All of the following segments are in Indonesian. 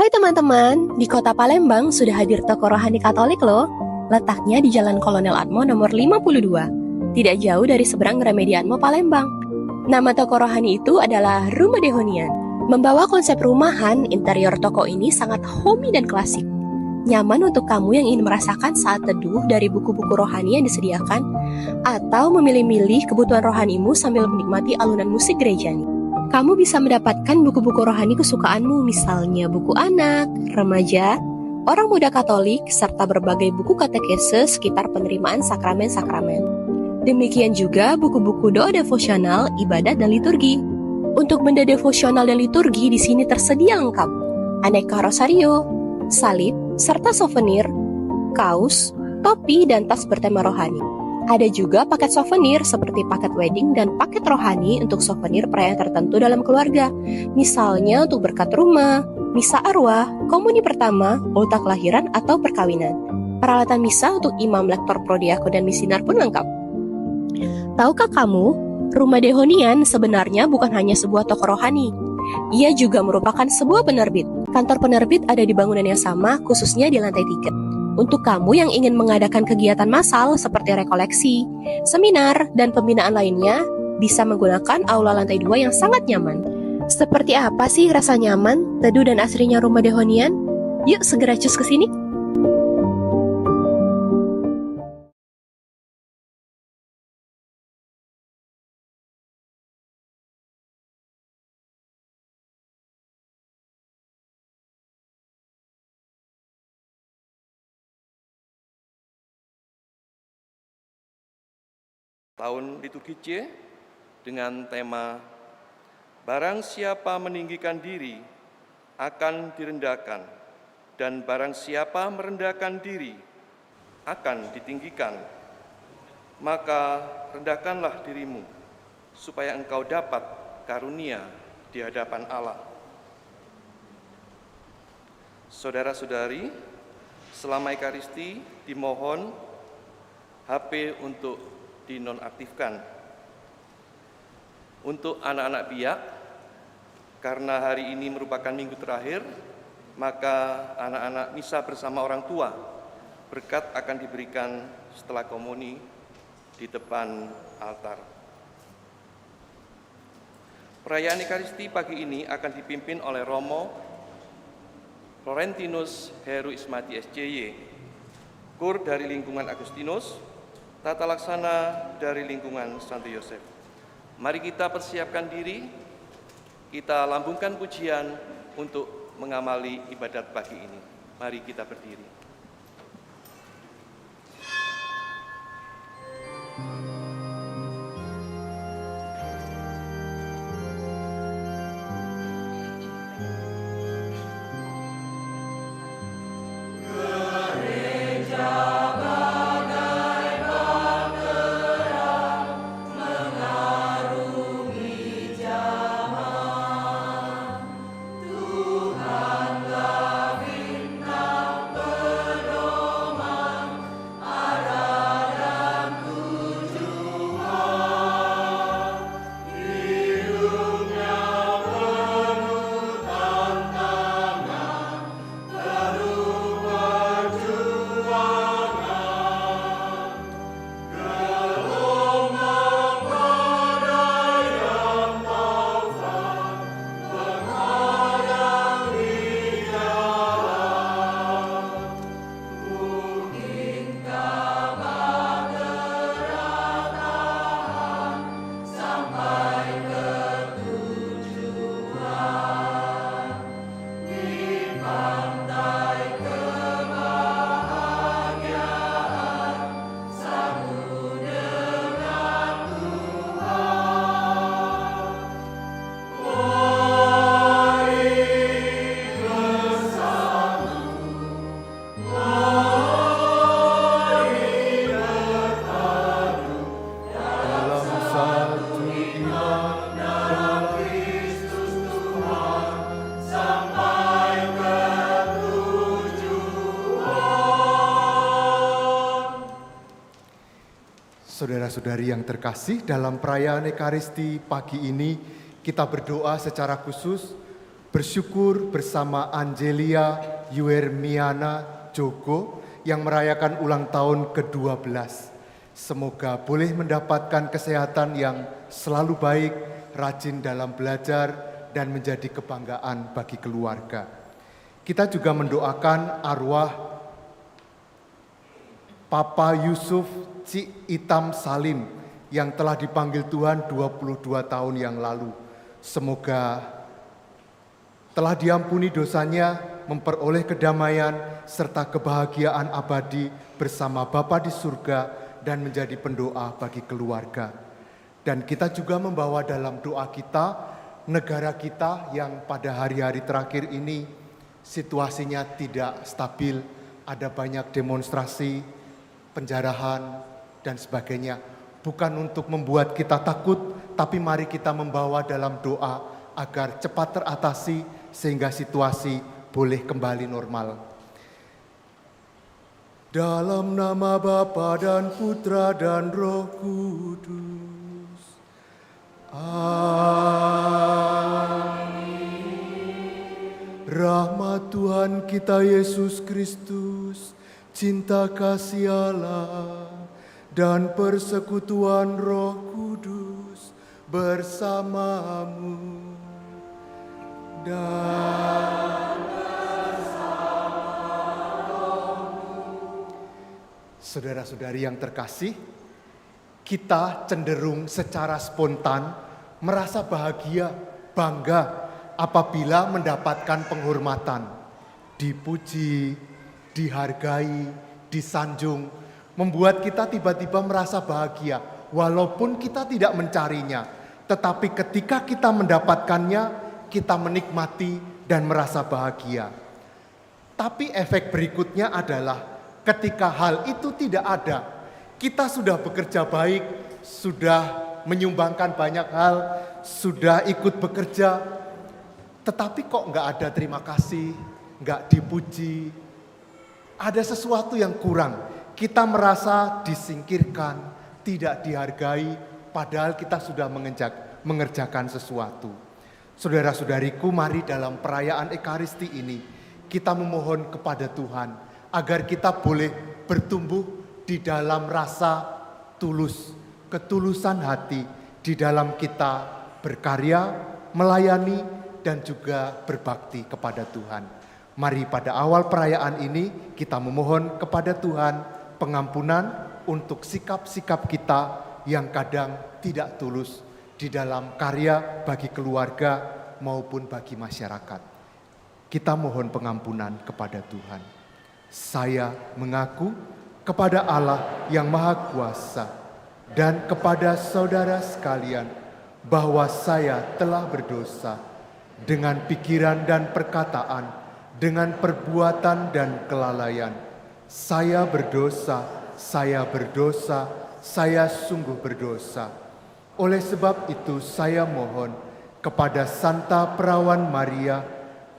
Hai teman-teman, di kota Palembang sudah hadir toko rohani Katolik loh. Letaknya di Jalan Kolonel Atmo nomor 52, tidak jauh dari seberang Gramedia Atmo Palembang. Nama toko rohani itu adalah Rumah Dehonian. Membawa konsep rumahan, interior toko ini sangat homey dan klasik. Nyaman untuk kamu yang ingin merasakan saat teduh dari buku-buku rohani yang disediakan, atau memilih-milih kebutuhan rohanimu sambil menikmati alunan musik gerejani. Kamu bisa mendapatkan buku-buku rohani kesukaanmu, misalnya buku anak, remaja, orang muda Katolik, serta berbagai buku katekese sekitar penerimaan sakramen-sakramen. Demikian juga buku-buku doa devosional, ibadat, dan liturgi. Untuk benda devosional dan liturgi di sini tersedia lengkap. Aneka rosario, salib, serta souvenir, kaos, topi, dan tas bertema rohani. Ada juga paket souvenir seperti paket wedding dan paket rohani untuk souvenir perayaan tertentu dalam keluarga. Misalnya untuk berkat rumah, misa arwah, komuni pertama, ulta kelahiran, atau perkawinan. Peralatan misa untuk imam, lektor, prodiakon, dan misinar pun lengkap. Tahukah kamu, Rumah Dehonian sebenarnya bukan hanya sebuah toko rohani. Ia juga merupakan sebuah penerbit. Kantor penerbit ada di bangunan yang sama, khususnya di lantai 3. Untuk kamu yang ingin mengadakan kegiatan massal seperti rekoleksi, seminar, dan pembinaan lainnya, bisa menggunakan aula lantai 2 yang sangat nyaman. Seperti apa sih rasa nyaman, teduh, dan asrinya Rumah Dehonian? Yuk segera cus ke sini. Tahun liturgi C dengan tema Barang siapa meninggikan diri akan direndahkan, dan barang siapa merendahkan diri akan ditinggikan. Maka rendahkanlah dirimu, supaya engkau dapat karunia di hadapan Allah. Saudara-saudari, selama Ekaristi dimohon HP untuk dinonaktifkan. Untuk anak-anak biak, karena hari ini merupakan minggu terakhir, maka anak-anak misa bersama orang tua. Berkat akan diberikan setelah komuni di depan altar. Perayaan Ekaristi pagi ini akan dipimpin oleh Romo Florentinus Heru Ismati SCY, Kur dari lingkungan Agustinus, tata laksana dari lingkungan Santo Yosef. Mari kita persiapkan diri, kita lambungkan pujian untuk mengamali ibadat pagi ini. Mari kita berdiri. Saudara-saudari yang terkasih, dalam perayaan Ekaristi pagi ini kita berdoa secara khusus bersyukur bersama Angelia Yuermiana Jogo yang merayakan ulang tahun ke-12. Semoga boleh mendapatkan kesehatan yang selalu baik, rajin dalam belajar, dan menjadi kebanggaan bagi keluarga. Kita juga mendoakan arwah Papa Yusuf Cik Itam Salim yang telah dipanggil Tuhan 22 tahun yang lalu. Semoga telah diampuni dosanya, memperoleh kedamaian serta kebahagiaan abadi bersama Bapa di surga dan menjadi pendoa bagi keluarga. Dan kita juga membawa dalam doa kita negara kita yang pada hari-hari terakhir ini situasinya tidak stabil, ada banyak demonstrasi, penjarahan, dan sebagainya. Bukan untuk membuat kita takut, tapi mari kita membawa dalam doa agar cepat teratasi sehingga situasi boleh kembali normal. Dalam nama Bapa dan Putra dan Roh Kudus. Amin. Rahmat Tuhan kita Yesus Kristus, cinta kasih Allah, dan persekutuan Roh Kudus bersamamu dan bersama rohmu. Saudara-saudari yang terkasih, kita cenderung secara spontan merasa bahagia, bangga apabila mendapatkan penghormatan, dipuji, dihargai, disanjung, membuat kita tiba-tiba merasa bahagia walaupun kita tidak mencarinya. Tetapi ketika kita mendapatkannya, kita menikmati dan merasa bahagia. Tapi efek berikutnya adalah ketika hal itu tidak ada, kita sudah bekerja baik, sudah menyumbangkan banyak hal, sudah ikut bekerja, tetapi kok nggak ada terima kasih, nggak dipuji, ada sesuatu yang kurang. Kita merasa disingkirkan, tidak dihargai, padahal kita sudah mengerjakan sesuatu. Saudara-saudariku, mari dalam perayaan Ekaristi ini kita memohon kepada Tuhan agar kita boleh bertumbuh di dalam rasa tulus, ketulusan hati di dalam kita berkarya, melayani, dan juga berbakti kepada Tuhan. Mari pada awal perayaan ini kita memohon kepada Tuhan pengampunan untuk sikap-sikap kita yang kadang tidak tulus di dalam karya bagi keluarga maupun bagi masyarakat. Kita mohon pengampunan kepada Tuhan. Saya mengaku kepada Allah yang Maha Kuasa dan kepada saudara sekalian bahwa saya telah berdosa dengan pikiran dan perkataan, dengan perbuatan dan kelalaian. Saya berdosa, saya sungguh berdosa. Oleh sebab itu saya mohon kepada Santa Perawan Maria,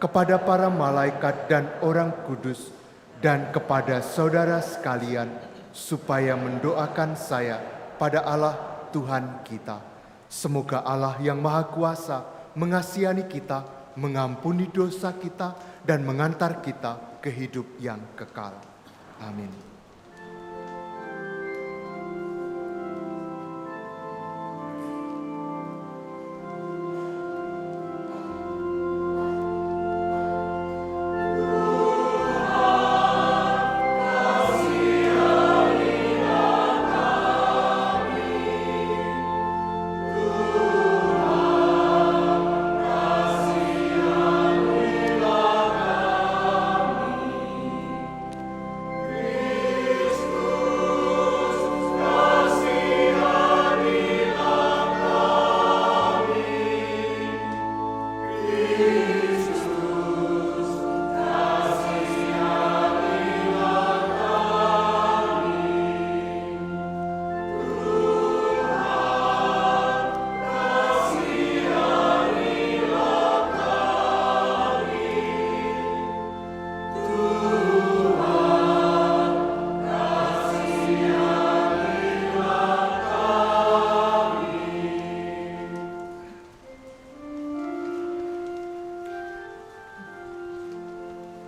kepada para malaikat dan orang kudus, dan kepada saudara sekalian, supaya mendoakan saya pada Allah Tuhan kita. Semoga Allah yang Maha Kuasa mengasihani kita, mengampuni dosa kita, dan mengantar kita ke hidup yang kekal. Amin.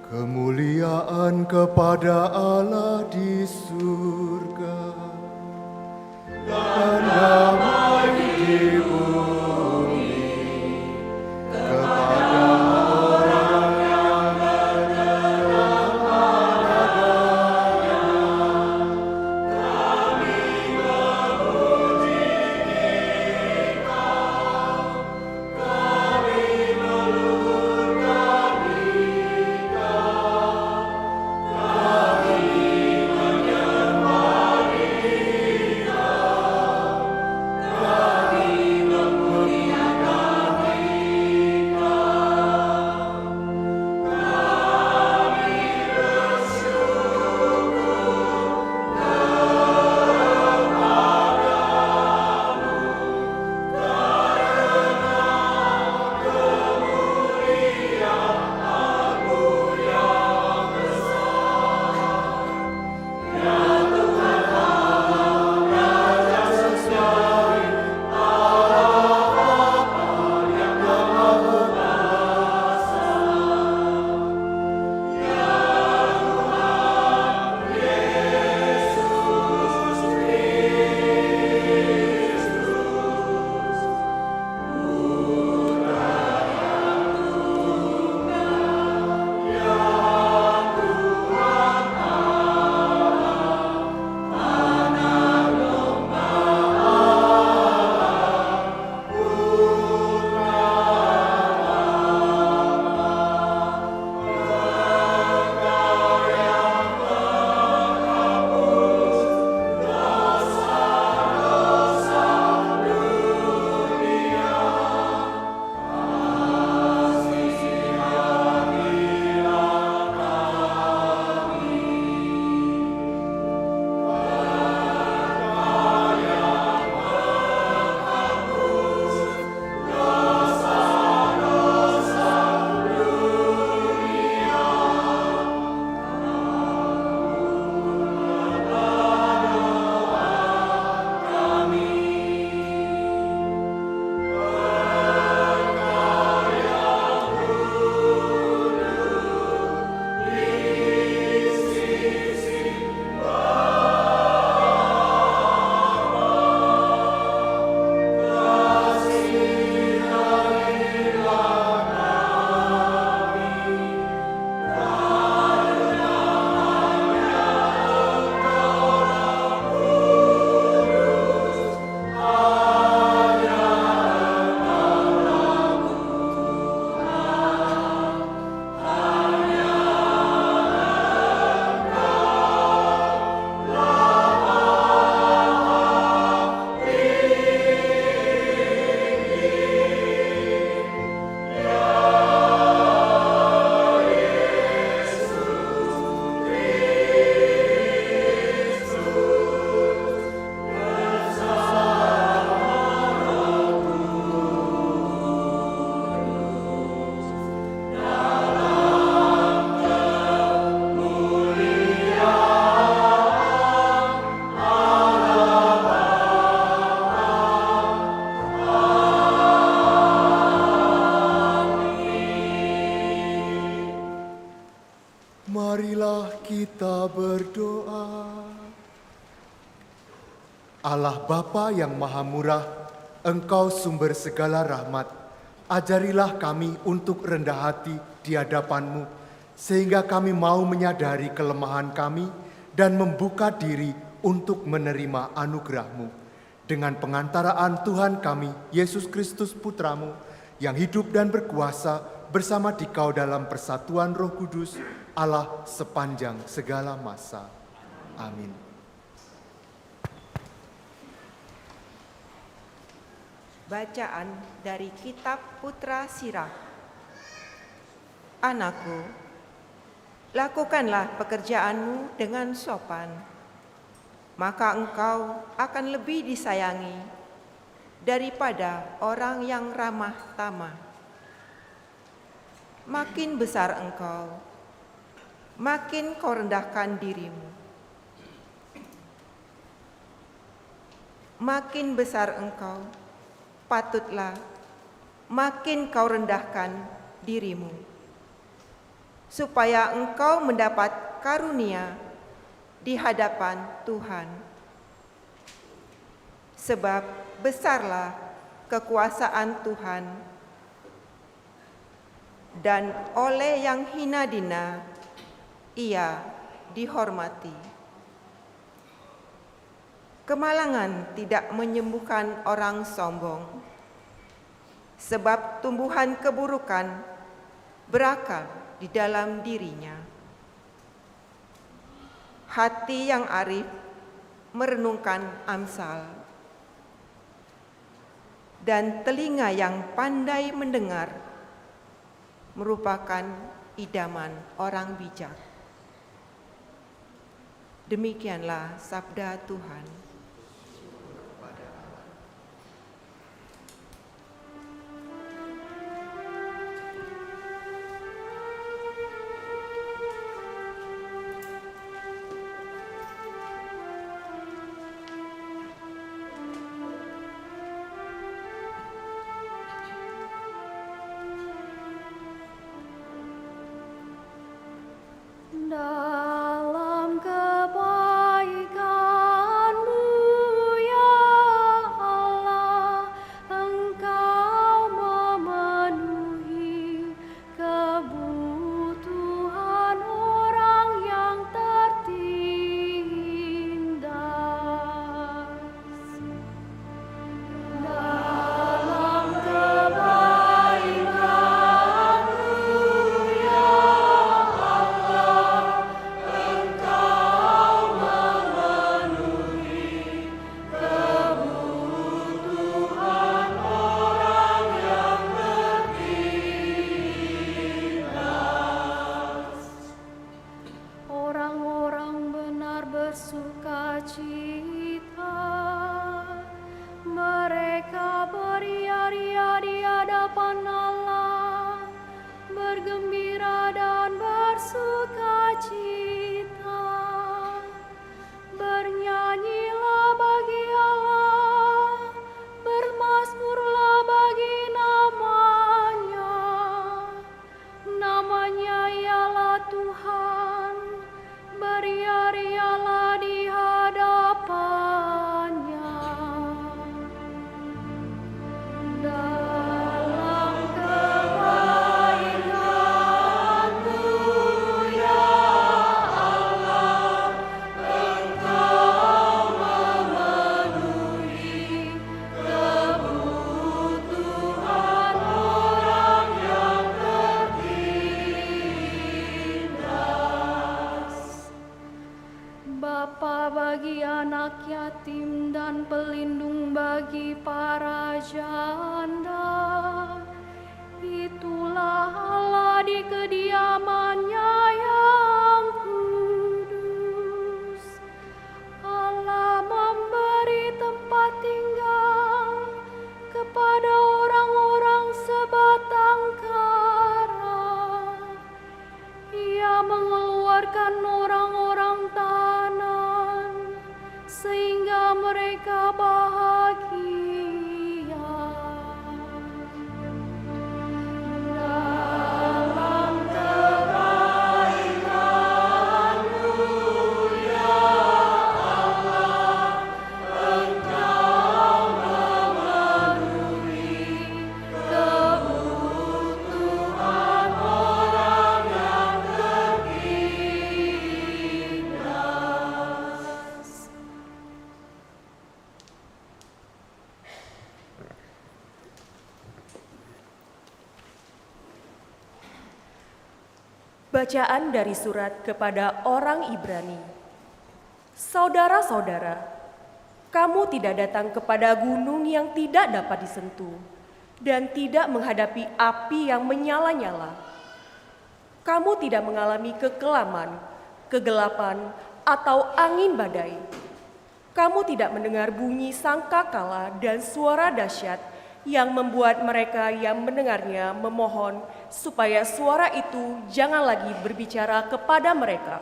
Kemuliaan kepada Allah di surga dan damai di bumi kepada orang yang berkenan adanya. Kami memuji Engkau, kami meluhurkan Engkau, kami menyembah Engkau, kami memuliakan Engkau, kami bersyukur Marilah kita berdoa. Allah Bapa yang Maha Murah, Engkau sumber segala rahmat. Ajarilah kami untuk rendah hati di hadapan-Mu, sehingga kami mau menyadari kelemahan kami dan membuka diri untuk menerima anugerah-Mu. Dengan pengantaraan Tuhan kami, Yesus Kristus Putra-Mu, yang hidup dan berkuasa bersama Dikau dalam persatuan Roh Kudus, Allah sepanjang segala masa. Amin. Bacaan dari Kitab Putra Sirah. Anakku, lakukanlah pekerjaanmu dengan sopan, maka engkau akan lebih disayangi daripada orang yang ramah tamah. Makin besar engkau, makin kau rendahkan dirimu. Makin besar engkau, patutlah makin kau rendahkan dirimu. supaya engkau mendapat karunia di hadapan Tuhan. Sebab besarlah kekuasaan Tuhan, dan oleh yang hina dina ia dihormati. Kemalangan tidak menyembuhkan orang sombong, sebab tumbuhan keburukan berakar di dalam dirinya. Hati yang arif merenungkan Amsal, dan telinga yang pandai mendengar merupakan idaman orang bijak. Demikianlah sabda Tuhan. Dalam kebaikan-Mu ya Allah, Engkau memenuhi kebutuhan orang yang tertindas. Dalam kebaikan-Mu ya Allah, Engkau memenuhi kebutuhan orang yang tertindas. Orang-orang benar bersukacita, mereka beria-ria di hadapan Allah, bergembira dan bersukacita. Bernyanyilah bagi Allah, bermazmurlah bagi namanya. Namanya ialah Tuhan, beria-rialah di hadapannya. Dalam kebaikan-Mu ya Allah, Engkau memenuhi kebutuhan orang yang tertindas. Bapa bagi anak yatim dan pelindung bagi para janda, itulah Allah di kediamannya yang kudus. Allah memberi tempat tinggal kepada orang-orang sebatang kara. Ia mengeluarkan orang-orang tahanan sehingga mereka bahagia. Dalam kebaikan-Mu ya Allah, Engkau memenuhi kebutuhan orang yang tertindas. Bacaan dari surat kepada orang Ibrani. Saudara-saudara, kamu tidak datang kepada gunung yang tidak dapat disentuh dan tidak menghadapi api yang menyala-nyala. Kamu tidak mengalami kekelaman, kegelapan, atau angin badai. Kamu tidak mendengar bunyi sangkakala dan suara dahsyat yang membuat mereka yang mendengarnya memohon supaya suara itu jangan lagi berbicara kepada mereka.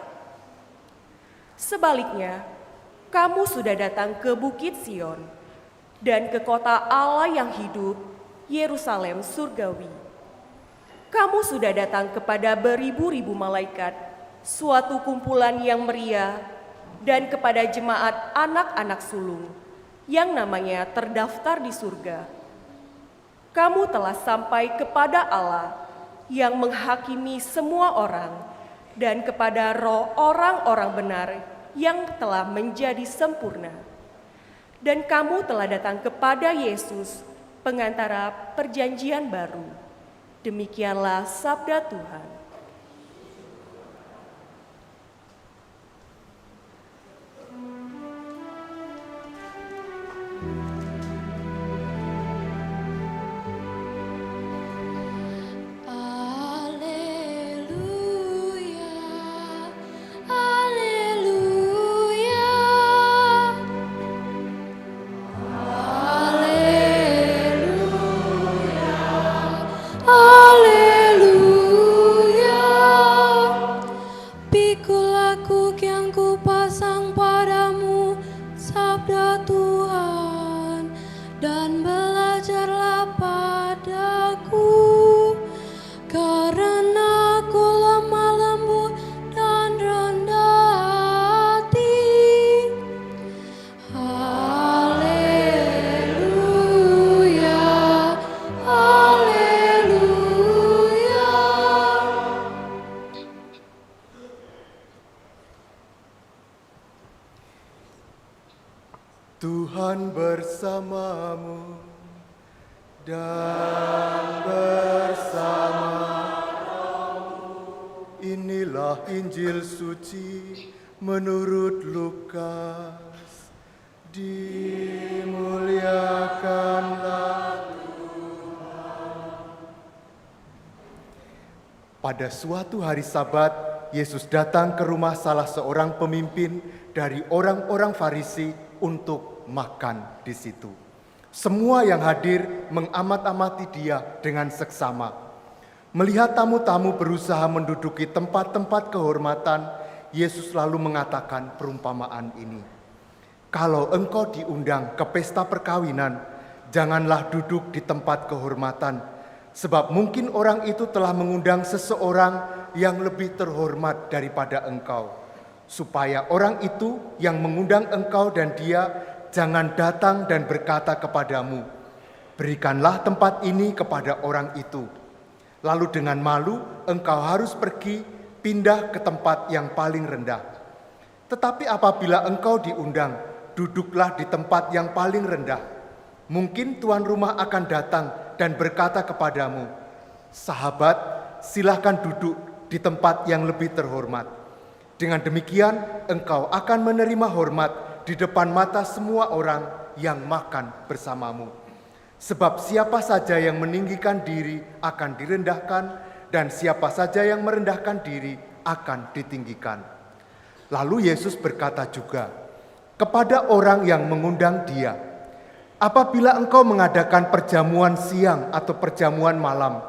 Sebaliknya, kamu sudah datang ke Bukit Sion dan ke kota Allah yang hidup, Yerusalem surgawi. Kamu sudah datang kepada beribu-ribu malaikat, suatu kumpulan yang meriah, dan kepada jemaat anak-anak sulung yang namanya terdaftar di surga. Kamu telah sampai kepada Allah yang menghakimi semua orang dan kepada roh orang-orang benar yang telah menjadi sempurna. Dan kamu telah datang kepada Yesus, pengantara perjanjian baru. Demikianlah sabda Tuhan. Tuhan bersamamu dan bersamamu. Inilah Injil suci menurut Lukas. Dimuliakanlah Tuhan. Pada suatu hari Sabat, Yesus datang ke rumah salah seorang pemimpin dari orang-orang Farisi untuk makan di situ. Semua yang hadir mengamat-amati dia dengan seksama. Melihat tamu-tamu berusaha menduduki tempat-tempat kehormatan, Yesus lalu mengatakan perumpamaan ini. Kalau engkau diundang ke pesta perkawinan, janganlah duduk di tempat kehormatan, sebab mungkin orang itu telah mengundang seseorang yang lebih terhormat daripada engkau. Supaya orang itu yang mengundang engkau dan dia jangan datang dan berkata kepadamu, berikanlah tempat ini kepada orang itu. Lalu dengan malu engkau harus pergi pindah ke tempat yang paling rendah. Tetapi apabila engkau diundang, duduklah di tempat yang paling rendah. Mungkin tuan rumah akan datang dan berkata kepadamu, sahabat, silakan duduk di tempat yang lebih terhormat. Dengan demikian, engkau akan menerima hormat di depan mata semua orang yang makan bersamamu. Sebab siapa saja yang meninggikan diri akan direndahkan, dan siapa saja yang merendahkan diri akan ditinggikan. Lalu Yesus berkata juga kepada orang yang mengundang dia, apabila engkau mengadakan perjamuan siang atau perjamuan malam,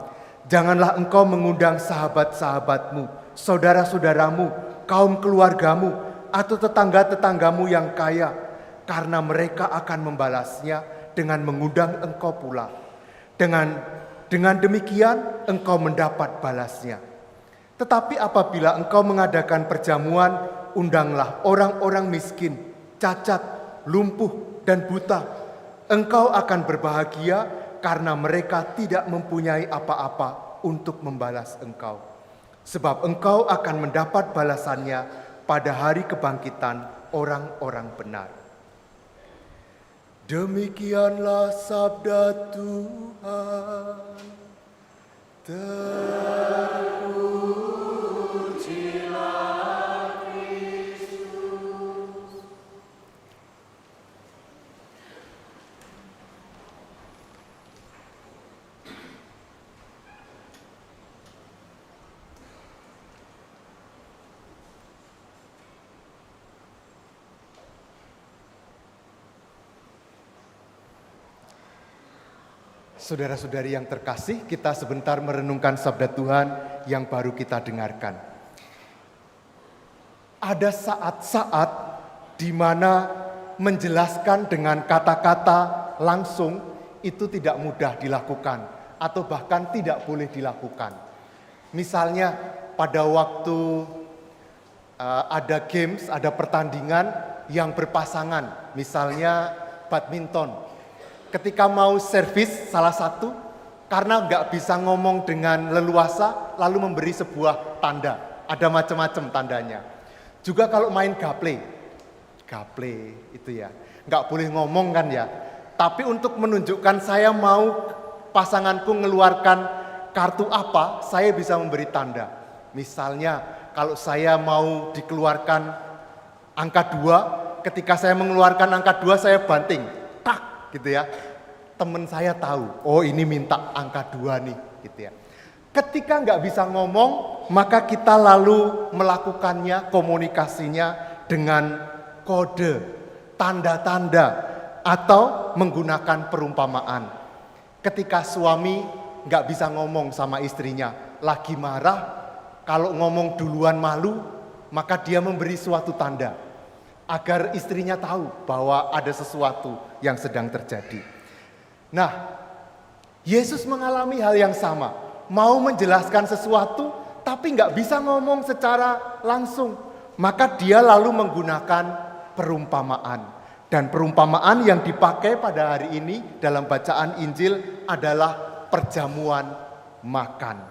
janganlah engkau mengundang sahabat-sahabatmu, saudara-saudaramu, kaum keluargamu, atau tetangga-tetanggamu yang kaya, karena mereka akan membalasnya dengan mengundang engkau pula. Dengan demikian engkau mendapat balasnya. Tetapi apabila engkau mengadakan perjamuan, undanglah orang-orang miskin, cacat, lumpuh, dan buta. Engkau akan berbahagia karena mereka tidak mempunyai apa-apa untuk membalas engkau. Sebab engkau akan mendapat balasannya pada hari kebangkitan orang-orang benar. Demikianlah sabda Tuhan. Terpujilah Kristus. Saudara-saudari yang terkasih, kita sebentar merenungkan sabda Tuhan yang baru kita dengarkan. Ada saat-saat di mana menjelaskan dengan kata-kata langsung itu tidak mudah dilakukan atau bahkan tidak boleh dilakukan. Misalnya pada waktu ada games, ada pertandingan yang berpasangan, misalnya badminton. Ketika mau servis salah satu, karena nggak bisa ngomong dengan leluasa, lalu memberi sebuah tanda. Ada macam-macam tandanya. Juga kalau main gaple itu ya, nggak boleh ngomong kan ya. Tapi untuk menunjukkan saya mau pasanganku mengeluarkan kartu apa, saya bisa memberi tanda. Misalnya kalau saya mau dikeluarkan angka 2, ketika saya mengeluarkan angka 2 saya banting, tak gitu ya. Teman saya tahu, oh ini minta angka 2 nih gitu ya. Ketika nggak bisa ngomong, maka kita lalu melakukannya, komunikasinya dengan kode, tanda-tanda, atau menggunakan perumpamaan. Ketika suami nggak bisa ngomong sama istrinya, lagi marah, kalau ngomong duluan malu, maka dia memberi suatu tanda, agar istrinya tahu bahwa ada sesuatu yang sedang terjadi. Nah, Yesus mengalami hal yang sama. Mau menjelaskan sesuatu, tapi nggak bisa ngomong secara langsung. Maka dia lalu menggunakan perumpamaan. Dan perumpamaan yang dipakai pada hari ini dalam bacaan Injil adalah perjamuan makan.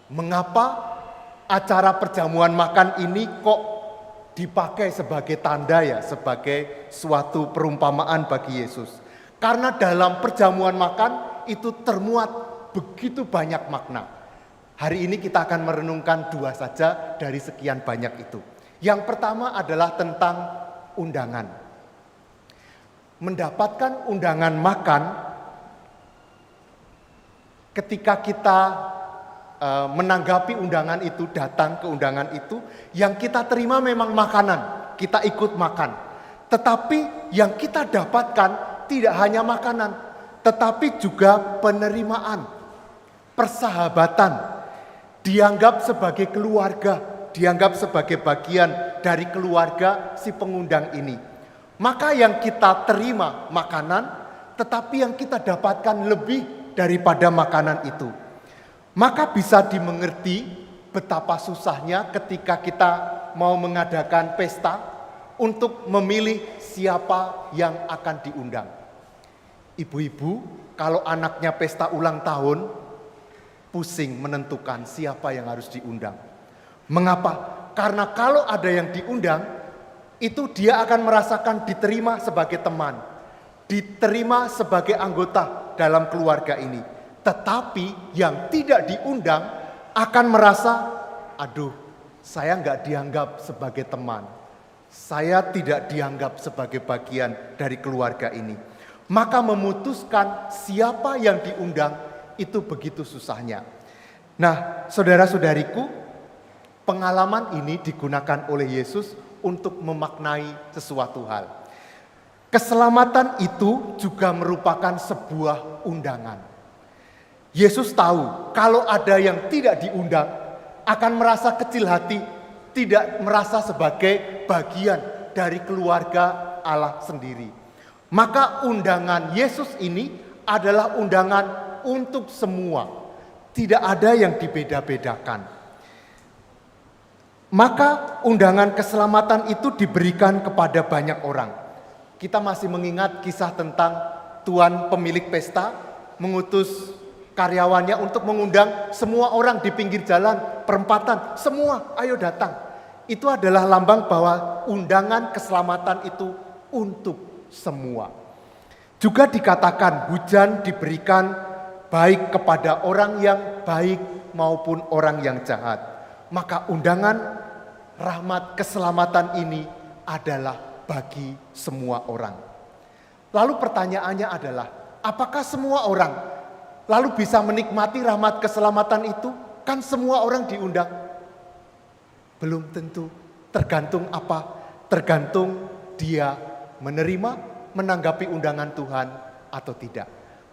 Mengapa acara perjamuan makan ini kok dipakai sebagai tanda ya, sebagai suatu perumpamaan bagi Yesus? Karena dalam perjamuan makan itu termuat begitu banyak makna. Hari ini kita akan merenungkan 2 saja dari sekian banyak itu. Yang pertama adalah tentang undangan. Mendapatkan undangan makan, ketika kita menanggapi undangan itu, datang ke undangan itu, yang kita terima memang makanan, kita ikut makan. Tetapi yang kita dapatkan tidak hanya makanan, tetapi juga penerimaan, persahabatan, dianggap sebagai keluarga, dianggap sebagai bagian dari keluarga si pengundang ini. Maka yang kita terima makanan, tetapi yang kita dapatkan lebih daripada makanan itu. Maka bisa dimengerti betapa susahnya ketika kita mau mengadakan pesta untuk memilih siapa yang akan diundang. Ibu-ibu, kalau anaknya pesta ulang tahun, pusing menentukan siapa yang harus diundang. Mengapa? Karena kalau ada yang diundang, itu dia akan merasakan diterima sebagai teman, diterima sebagai anggota dalam keluarga ini. Tetapi yang tidak diundang akan merasa, aduh, saya nggak dianggap sebagai teman, saya tidak dianggap sebagai bagian dari keluarga ini. Maka memutuskan siapa yang diundang itu begitu susahnya. Nah, saudara-saudariku, pengalaman ini digunakan oleh Yesus untuk memaknai sesuatu hal. Keselamatan itu juga merupakan sebuah undangan. Yesus tahu kalau ada yang tidak diundang akan merasa kecil hati, tidak merasa sebagai bagian dari keluarga Allah sendiri. Maka undangan Yesus ini adalah undangan untuk semua, tidak ada yang dibeda-bedakan. Maka undangan keselamatan itu diberikan kepada banyak orang. Kita masih mengingat kisah tentang tuan pemilik pesta mengutus karyawannya untuk mengundang semua orang di pinggir jalan, perempatan, semua ayo datang. Itu adalah lambang bahwa undangan keselamatan itu untuk semua. Juga dikatakan hujan diberikan baik kepada orang yang baik maupun orang yang jahat. Maka undangan rahmat keselamatan ini adalah bagi semua orang. Lalu pertanyaannya adalah, apakah semua orang lalu bisa menikmati rahmat keselamatan itu? Kan semua orang diundang. Belum tentu, tergantung apa? Tergantung dia menerima, menanggapi undangan Tuhan atau tidak.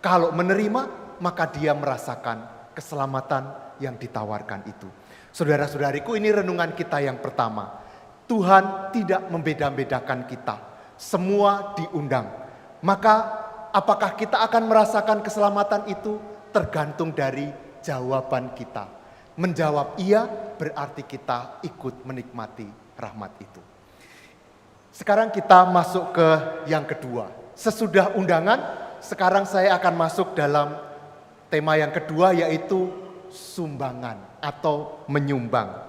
Kalau menerima, maka dia merasakan keselamatan yang ditawarkan itu. Saudara-saudariku, ini renungan kita yang pertama. Tuhan tidak membeda-bedakan kita. Semua diundang. Maka apakah kita akan merasakan keselamatan itu? Tergantung dari jawaban kita. menjawab iya, berarti kita ikut menikmati rahmat itu. Sekarang kita masuk ke yang kedua. Sesudah undangan, sekarang saya akan masuk dalam tema yang kedua, yaitu sumbangan atau menyumbang.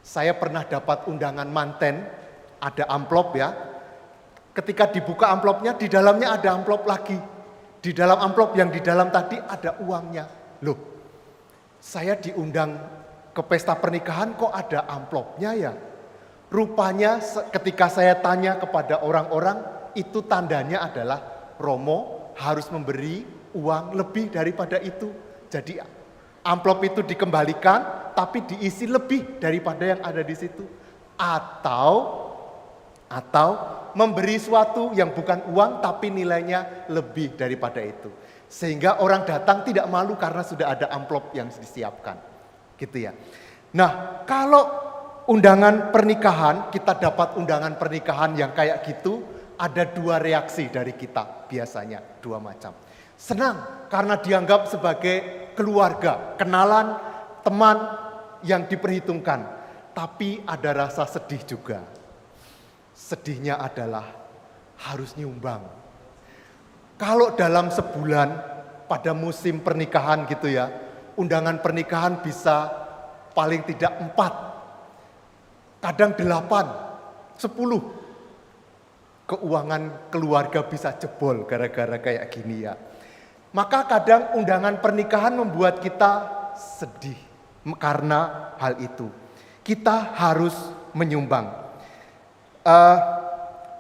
Saya pernah dapat undangan manten, ada amplop ya. Ketika dibuka amplopnya, di dalamnya ada amplop lagi. Di dalam amplop yang di dalam tadi ada uangnya. Loh, saya diundang ke pesta pernikahan kok ada amplopnya ya? Rupanya ketika saya tanya kepada orang-orang, itu tandanya adalah Romo harus memberi uang lebih daripada itu. Jadi amplop itu dikembalikan, tapi diisi lebih daripada yang ada di situ. Atau memberi suatu yang bukan uang, tapi nilainya lebih daripada itu. Sehingga orang datang tidak malu karena sudah ada amplop yang disiapkan. Gitu ya. Nah, kalau undangan pernikahan, kita dapat undangan pernikahan yang kayak gitu, ada dua reaksi dari kita biasanya, dua macam. Senang karena dianggap sebagai keluarga, kenalan, teman yang diperhitungkan. Tapi ada rasa sedih juga. Sedihnya adalah harus nyumbang. Kalau dalam sebulan pada musim pernikahan gitu ya, undangan pernikahan bisa paling tidak 4, kadang 8, 10. Keuangan keluarga bisa jebol gara-gara kayak gini ya. Maka kadang undangan pernikahan membuat kita sedih karena hal itu. Kita harus menyumbang.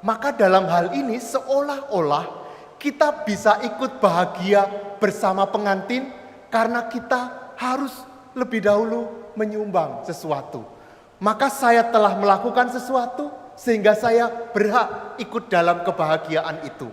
Maka dalam hal ini seolah-olah kita bisa ikut bahagia bersama pengantin karena kita harus lebih dahulu menyumbang sesuatu. Maka saya telah melakukan sesuatu sehingga saya berhak ikut dalam kebahagiaan itu.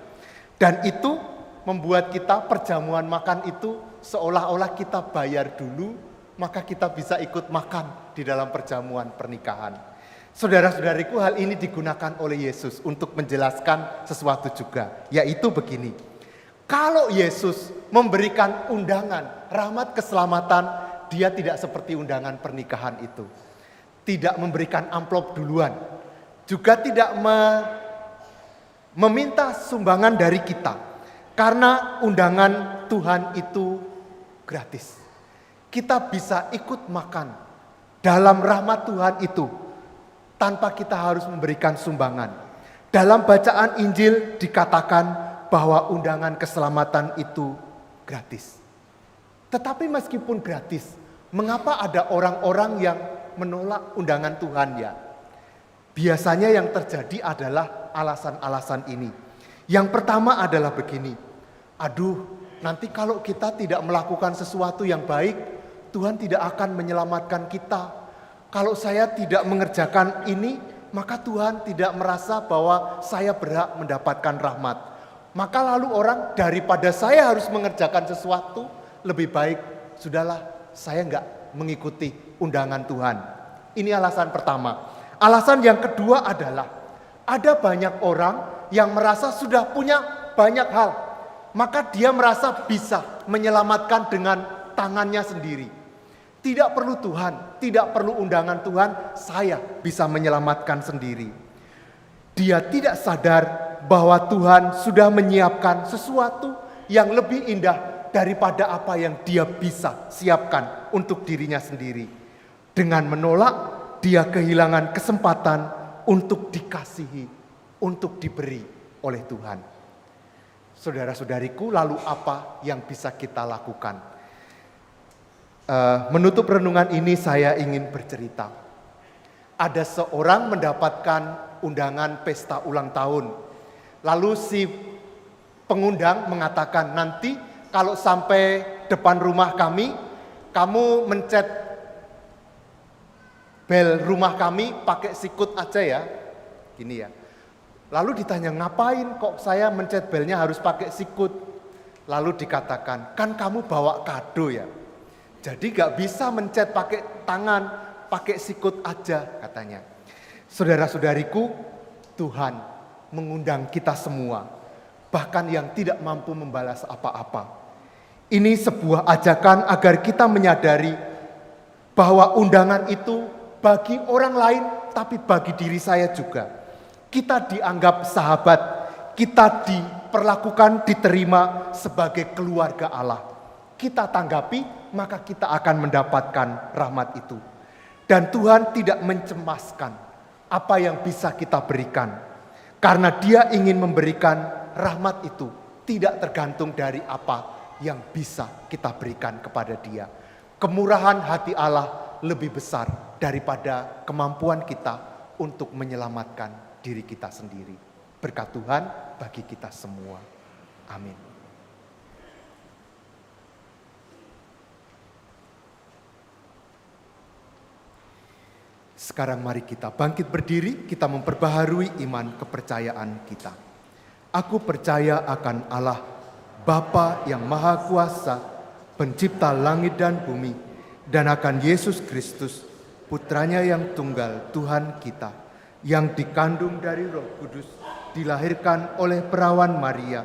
Dan itu membuat kita perjamuan makan itu seolah-olah kita bayar dulu, maka kita bisa ikut makan di dalam perjamuan pernikahan. Saudara-saudariku, hal ini digunakan oleh Yesus untuk menjelaskan sesuatu juga, yaitu begini. Kalau Yesus memberikan undangan rahmat keselamatan, dia tidak seperti undangan pernikahan itu. Tidak memberikan amplop duluan, juga tidak meminta sumbangan dari kita, karena undangan Tuhan itu gratis. Kita bisa ikut makan dalam rahmat Tuhan itu tanpa kita harus memberikan sumbangan. Dalam bacaan Injil dikatakan bahwa undangan keselamatan itu gratis. Tetapi meskipun gratis, mengapa ada orang-orang yang menolak undangan Tuhan ya? Biasanya yang terjadi adalah alasan-alasan ini. Yang pertama adalah begini, aduh nanti kalau kita tidak melakukan sesuatu yang baik, Tuhan tidak akan menyelamatkan kita. Kalau saya tidak mengerjakan ini, maka Tuhan tidak merasa bahwa saya berhak mendapatkan rahmat. Maka lalu orang, daripada saya harus mengerjakan sesuatu, lebih baik sudahlah saya enggak mengikuti undangan Tuhan. Ini alasan pertama. Alasan yang kedua adalah ada banyak orang yang merasa sudah punya banyak hal, maka dia merasa bisa menyelamatkan dengan tangannya sendiri. Tidak perlu Tuhan, tidak perlu undangan Tuhan, saya bisa menyelamatkan sendiri. Dia tidak sadar bahwa Tuhan sudah menyiapkan sesuatu yang lebih indah daripada apa yang dia bisa siapkan untuk dirinya sendiri. Dengan menolak, dia kehilangan kesempatan untuk dikasihi, untuk diberi oleh Tuhan. Saudara-saudariku, lalu apa yang bisa kita lakukan? Menutup renungan ini saya ingin bercerita. Ada seorang mendapatkan undangan pesta ulang tahun. Lalu si pengundang mengatakan, nanti kalau sampai depan rumah kami, kamu mencet bel rumah kami pakai sikut aja ya. Gini ya. Lalu ditanya, ngapain kok saya mencet belnya harus pakai sikut? Lalu dikatakan, kan kamu bawa kado ya. Jadi gak bisa mencet pakai tangan, pakai sikut aja katanya. Saudara-saudariku, Tuhan mengundang kita semua, bahkan yang tidak mampu membalas apa-apa. Ini sebuah ajakan agar kita menyadari Bahwa undangan itu bagi orang lain, tapi bagi diri saya juga. Kita dianggap sahabat, kita diperlakukan, diterima sebagai keluarga Allah. Kita tanggapi, maka kita akan mendapatkan rahmat itu. Dan Tuhan tidak mencemaskan apa yang bisa kita berikan. Karena Dia ingin memberikan rahmat itu tidak tergantung dari apa yang bisa kita berikan kepada Dia. Kemurahan hati Allah lebih besar daripada kemampuan kita untuk menyelamatkan diri kita sendiri. Berkat Tuhan bagi kita semua. Amin. Sekarang mari kita bangkit berdiri, kita memperbaharui iman kepercayaan kita. Aku percaya akan Allah, Bapa yang Maha Kuasa, Pencipta langit dan bumi, dan akan Yesus Kristus, Putranya yang tunggal, Tuhan kita, yang dikandung dari Roh Kudus, dilahirkan oleh perawan Maria,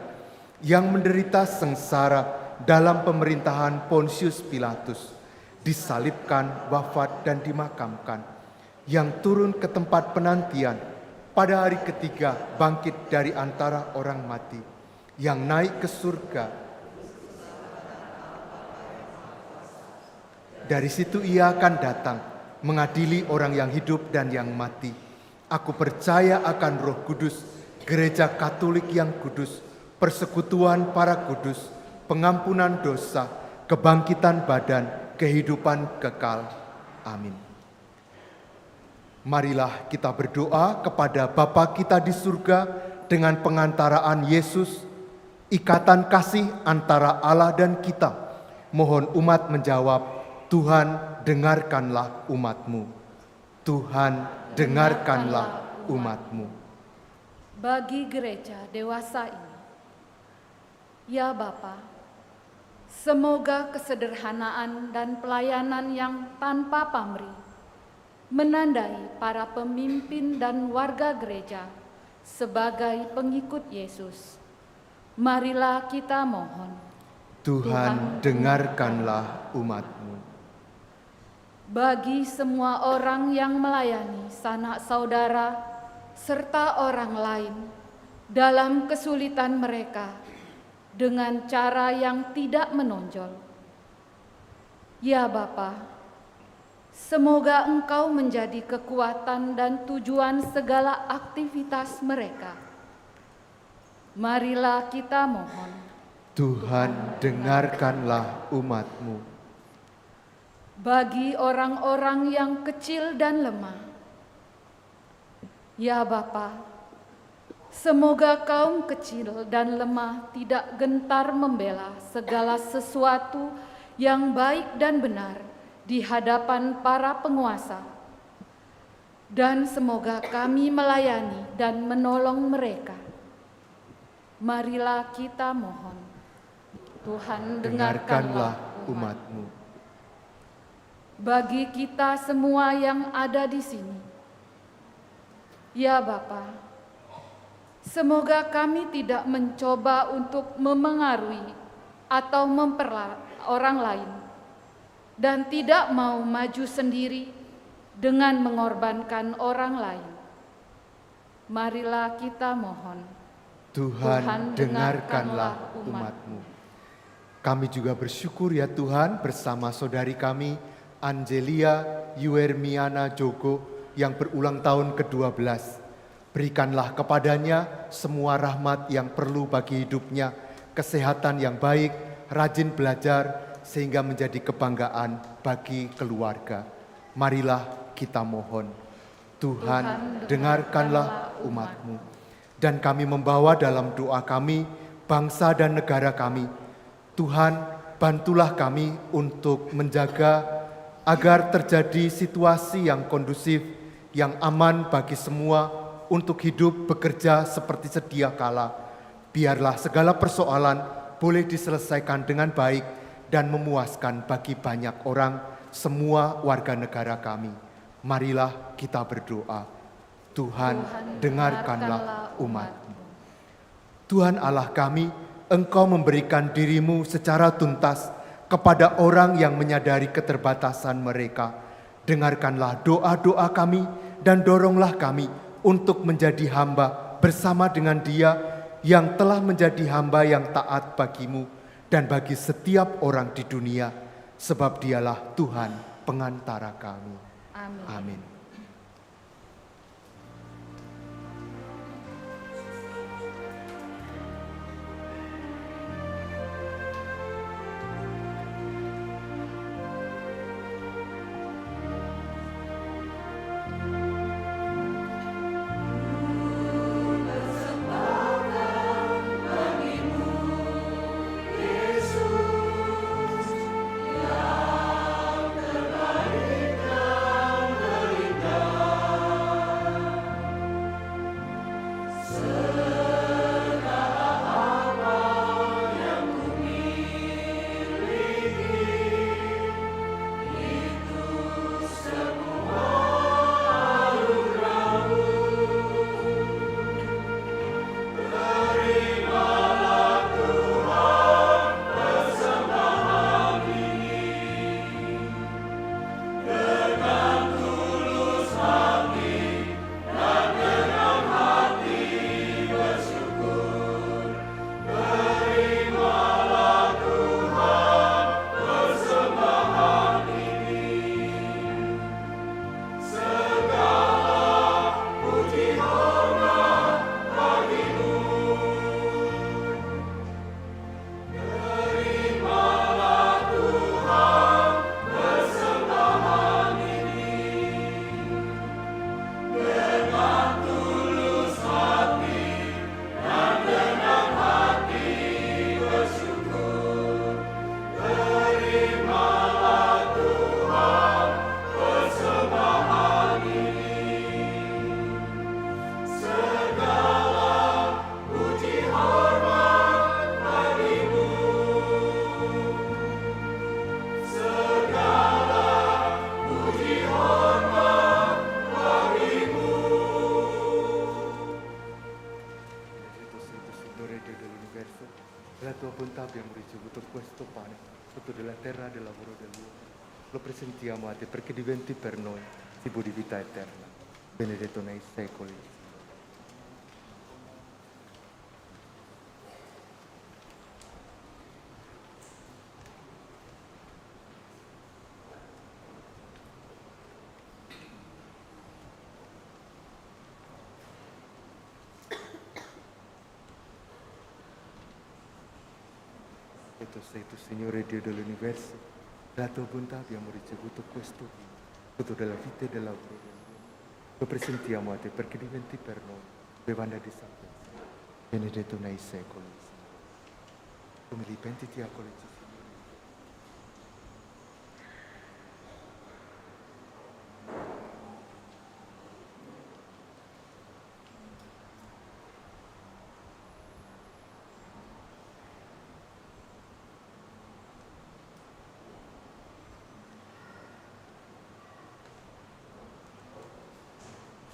yang menderita sengsara dalam pemerintahan Pontius Pilatus, disalibkan, wafat, dan dimakamkan, yang turun ke tempat penantian, pada hari ketiga bangkit dari antara orang mati, yang naik ke surga. Dari situ Ia akan datang, mengadili orang yang hidup dan yang mati. Aku percaya akan Roh Kudus, Gereja Katolik yang kudus, persekutuan para kudus, pengampunan dosa, kebangkitan badan, kehidupan kekal. Amin. Marilah kita berdoa kepada Bapa kita di surga dengan pengantaraan Yesus, ikatan kasih antara Allah dan kita. Mohon umat menjawab, Tuhan dengarkanlah umat-Mu. Tuhan dengarkanlah umat-Mu. Bagi gereja dewasa ini, ya Bapa, semoga kesederhanaan dan pelayanan yang tanpa pamrih menandai para pemimpin dan warga gereja sebagai pengikut Yesus. Marilah kita mohon. Tuhan dengarkanlah umat-Mu. Bagi semua orang yang melayani sanak saudara serta orang lain dalam kesulitan mereka dengan cara yang tidak menonjol. Ya Bapa, semoga Engkau menjadi kekuatan dan tujuan segala aktivitas mereka. Marilah kita mohon. Tuhan dengarkanlah umat-Mu. Bagi orang-orang yang kecil dan lemah, ya Bapa, semoga kaum kecil dan lemah tidak gentar membela segala sesuatu yang baik dan benar di hadapan para penguasa. Dan semoga kami melayani dan menolong mereka. Marilah kita mohon. Tuhan dengarkanlah umat-Mu. Bagi kita semua yang ada di sini, ya Bapa, semoga kami tidak mencoba untuk memengaruhi atau memperlah orang lain dan tidak mau maju sendiri dengan mengorbankan orang lain. Marilah kita mohon. Tuhan dengarkanlah umat-Mu. Kami juga bersyukur ya Tuhan bersama saudari kami Angelia Yuermiana Jogo yang berulang tahun ke-12. Berikanlah kepadanya semua rahmat yang perlu bagi hidupnya, kesehatan yang baik, rajin belajar, sehingga menjadi kebanggaan bagi keluarga. Marilah kita mohon. Tuhan dengarkanlah umat-Mu. Dan kami membawa dalam doa kami, bangsa dan negara kami. Tuhan bantulah kami untuk menjaga agar terjadi situasi yang kondusif, yang aman bagi semua untuk hidup bekerja seperti sedia kala. Biarlah segala persoalan boleh diselesaikan dengan baik dan memuaskan bagi banyak orang, semua warga negara kami. Marilah kita berdoa. Tuhan dengarkanlah umat-Mu. Tuhan Allah kami, Engkau memberikan diri-Mu secara tuntas kepada orang yang menyadari keterbatasan mereka. Dengarkanlah doa-doa kami dan doronglah kami untuk menjadi hamba bersama dengan Dia yang telah menjadi hamba yang taat bagimu dan bagi setiap orang di dunia, sebab Dialah Tuhan pengantara kami. Amin. Amin. La tua bontà abbiamo ricevuto questo pane, frutto della terra e del lavoro dell'uomo. Lo presentiamo a te perché diventi per noi cibo di vita eterna, benedetto nei secoli. Benedetto sei tu, Signore Dio dell'universo, la tua bontà abbiamo ricevuto questo vino, frutto della vita e del lavoro dell'uomo. Lo presentiamo a te perché diventi per noi bevanda di salvezza, benedetto nei secoli. Come li pentiti a colleggi.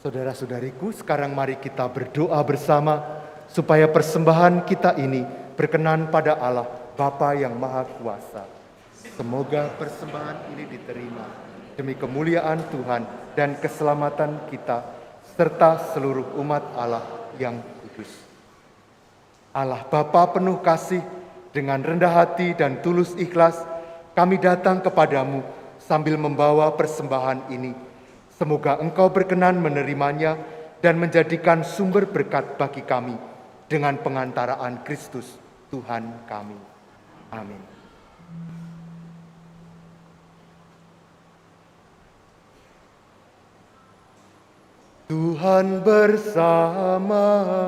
Saudara-saudariku, sekarang mari kita berdoa bersama supaya persembahan kita ini berkenan pada Allah, Bapa yang Maha Kuasa. Semoga persembahan ini diterima demi kemuliaan Tuhan dan keselamatan kita, serta seluruh umat Allah yang kudus. Allah Bapa penuh kasih, dengan rendah hati dan tulus ikhlas, kami datang kepadamu sambil membawa persembahan ini. Semoga Engkau berkenan menerimanya dan menjadikan sumber berkat bagi kami dengan pengantaraan Kristus, Tuhan kami. Amin. Tuhan bersamamu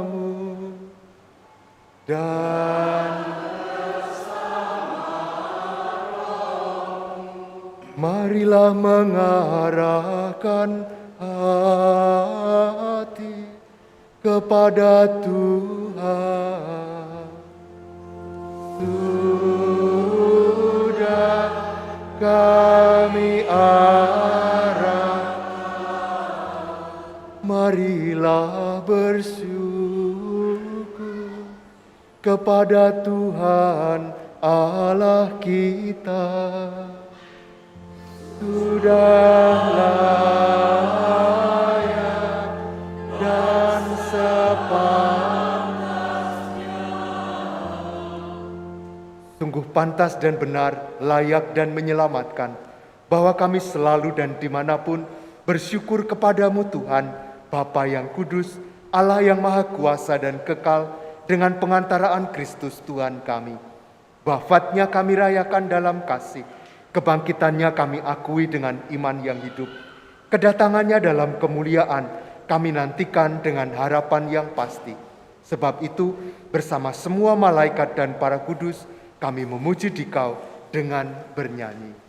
dan marilah mengarahkan hati kepada Tuhan. Sudah kami arah, marilah bersyukur kepada Tuhan Allah kita. Sudah layak dan sepantasnya. Sungguh pantas dan benar, layak dan menyelamatkan, bahwa kami selalu dan dimanapun bersyukur kepadamu Tuhan, Bapa yang kudus, Allah yang maha kuasa dan kekal, dengan pengantaraan Kristus Tuhan kami. Wafatnya kami rayakan dalam kasih, kebangkitannya kami akui dengan iman yang hidup, kedatangannya dalam kemuliaan kami nantikan dengan harapan yang pasti. Sebab itu bersama semua malaikat dan para kudus kami memuji Dikau dengan bernyanyi.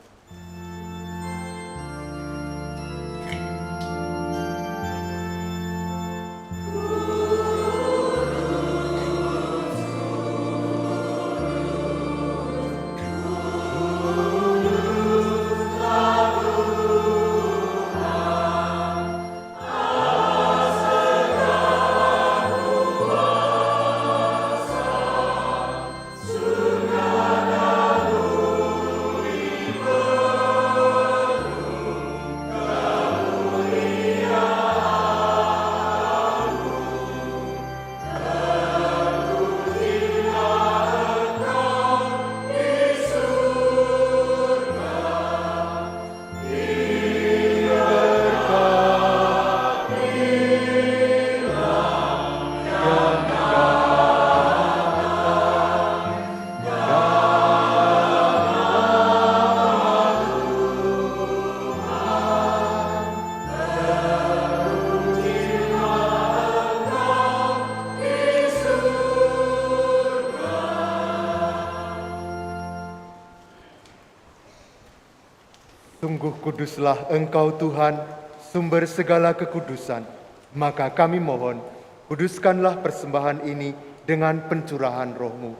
Sungguh kuduslah Engkau Tuhan, sumber segala kekudusan. Maka kami mohon, kuduskanlah persembahan ini dengan pencurahan Roh-Mu,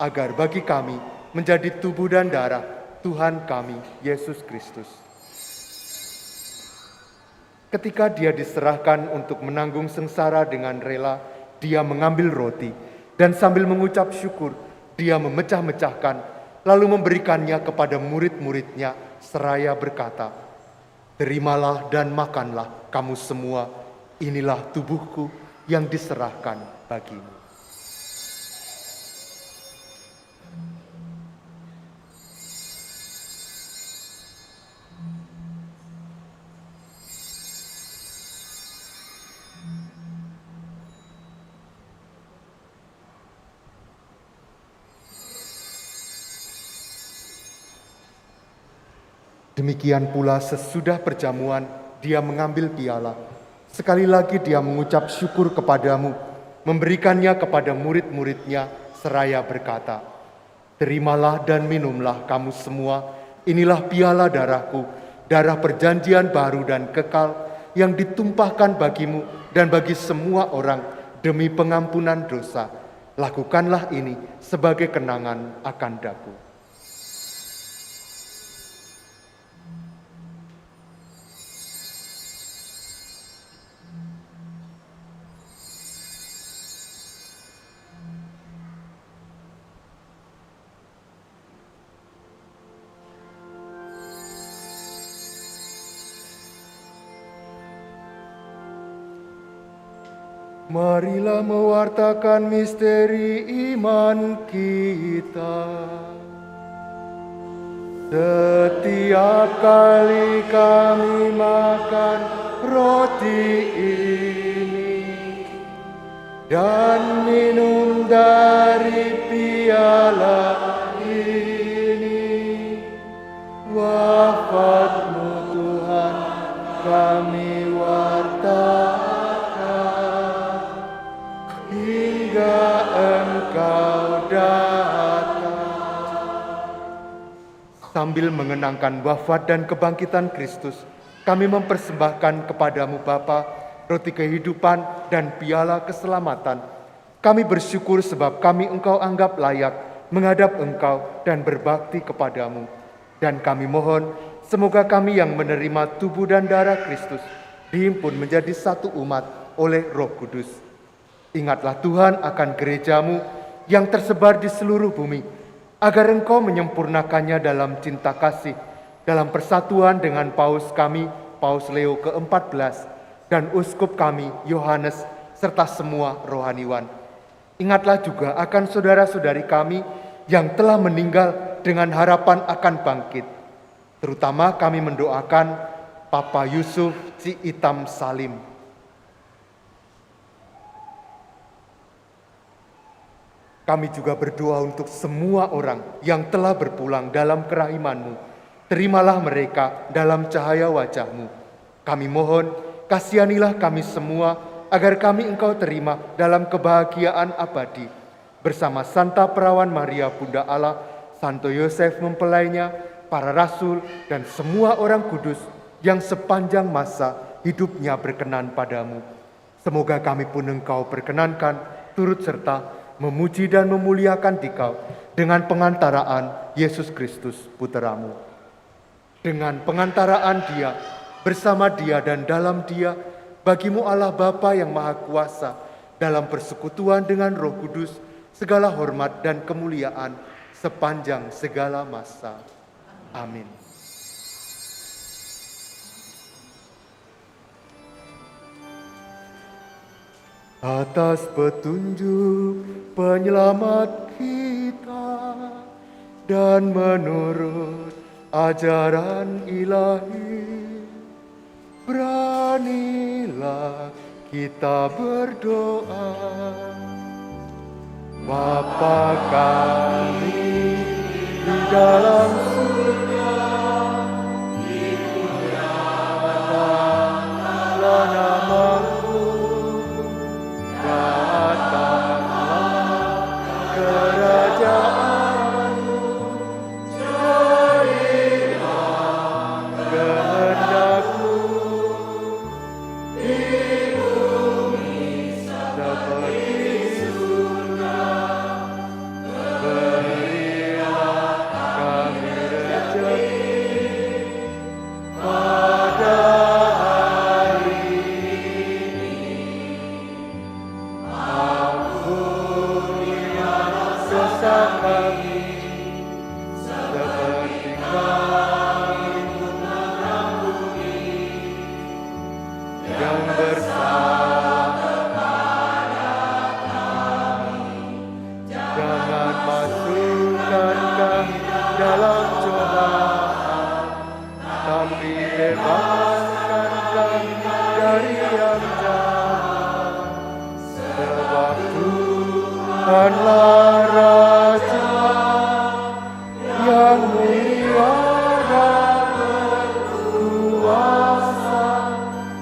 agar bagi kami menjadi tubuh dan darah Tuhan kami, Yesus Kristus. Ketika Dia diserahkan untuk menanggung sengsara dengan rela, Dia mengambil roti, dan sambil mengucap syukur, Dia memecah-mecahkan, lalu memberikannya kepada murid-muridnya, seraya berkata, "Terimalah dan makanlah kamu semua, inilah tubuhku yang diserahkan bagimu." Demikian pula sesudah perjamuan, Dia mengambil piala. Sekali lagi Dia mengucap syukur kepadamu, memberikannya kepada murid-muridnya, seraya berkata, "Terimalah dan minumlah kamu semua, inilah piala darahku, darah perjanjian baru dan kekal, yang ditumpahkan bagimu dan bagi semua orang demi pengampunan dosa. Lakukanlah ini sebagai kenangan akan daku." Marilah mewartakan misteri iman kita. Setiap kali kami makan roti ini dan minum dari piala ini, wafat-Mu Tuhan kami wartakan hingga Engkau datang. Sambil mengenangkan wafat dan kebangkitan Kristus, kami mempersembahkan kepadamu Bapa, roti kehidupan dan piala keselamatan. Kami bersyukur sebab kami Engkau anggap layak menghadap Engkau dan berbakti kepadamu. Dan kami mohon, semoga kami yang menerima tubuh dan darah Kristus dihimpun menjadi satu umat oleh Roh Kudus. Ingatlah Tuhan akan gerejamu yang tersebar di seluruh bumi, agar Engkau menyempurnakannya dalam cinta kasih, dalam persatuan dengan Paus kami, Paus Leo ke-14, dan Uskup kami, Yohanes, serta semua rohaniwan. Ingatlah juga akan saudara-saudari kami yang telah meninggal dengan harapan akan bangkit. Terutama kami mendoakan Papa Yusuf Ci Itam Salim. Kami juga berdoa untuk semua orang yang telah berpulang dalam kerahiman-Mu. Terimalah mereka dalam cahaya wajah-Mu. Kami mohon, kasihanilah kami semua, agar kami Engkau terima dalam kebahagiaan abadi. Bersama Santa Perawan Maria Bunda Allah, Santo Yosef mempelainya, para rasul, dan semua orang kudus yang sepanjang masa hidupnya berkenan padamu. Semoga kami pun Engkau perkenankan, turut serta memuji dan memuliakan Dikau dengan pengantaraan Yesus Kristus Putramu. Dengan pengantaraan Dia, bersama Dia dan dalam Dia, bagimu Allah Bapa yang Maha Kuasa, dalam persekutuan dengan Roh Kudus, segala hormat dan kemuliaan sepanjang segala masa. Amin. Atas petunjuk penyelamat kita dan menurut ajaran ilahi, beranilah kita berdoa. Bapa kami di dalam surga, dimuliakanlah namamu, datanglah kerajaanmu, jadilah kehendakmu di bumi seperti di surga. Berilah kami rezeki pada hari ini. Ampunilah dosa kami, seperti kami pun mengampuni yang bersalah kepada kami. Jangan masukkan kami dalam cobaan, tapi bebaskan kami dari yang jahat. Sebab Tuhanlah Raja yang mulia dan berkuasa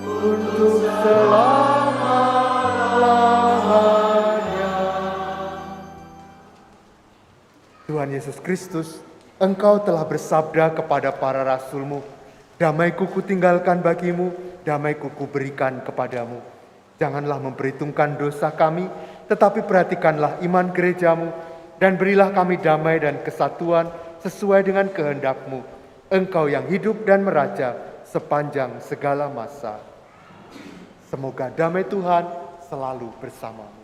untuk selama-lamanya. Tuhan Yesus Kristus, Engkau telah bersabda kepada para rasul-Mu, damai-Ku kutinggalkan bagimu, damai-Ku kuberikan kepadamu. Janganlah memperhitungkan dosa kami, tetapi perhatikanlah iman gereja-Mu, dan berilah kami damai dan kesatuan sesuai dengan kehendak-Mu. Engkau yang hidup dan meraja sepanjang segala masa. Semoga damai Tuhan selalu bersamamu.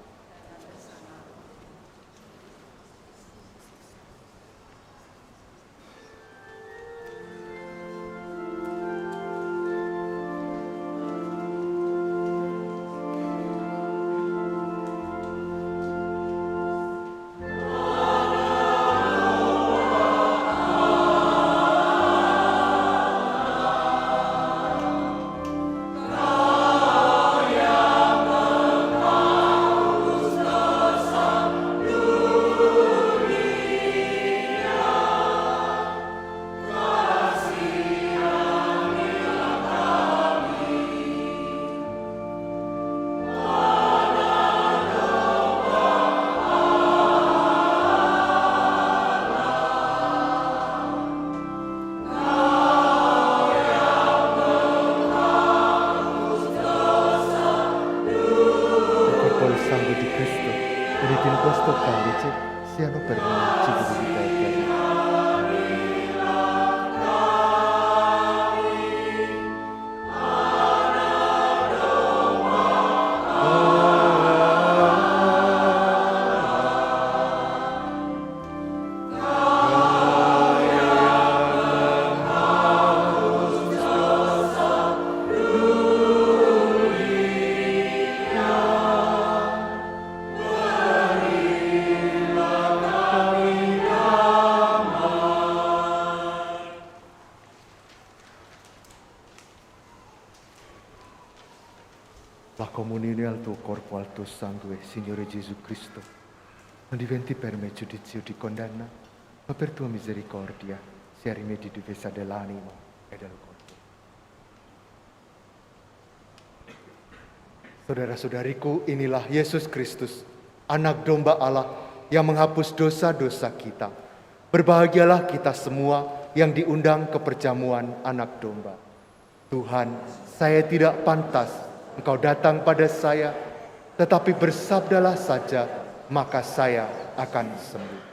Sangue di Cristo, uniti in questo calice, siano per noi cibo di vita eterna. La comunione al tuo corpo, al tuo sangue, Signore Gesù Cristo, non diventi per me giudizio di condanna, ma per tua misericordia sia rimedio di difesa dell'animo e del corpo. Saudara-saudariku, inilah Yesus Kristus, anak domba Allah yang menghapus dosa-dosa kita. Berbahagialah kita semua yang diundang ke perjamuan anak domba. Tuhan, saya tidak pantas Engkau datang pada saya, tetapi bersabdalah saja, maka saya akan sembuh.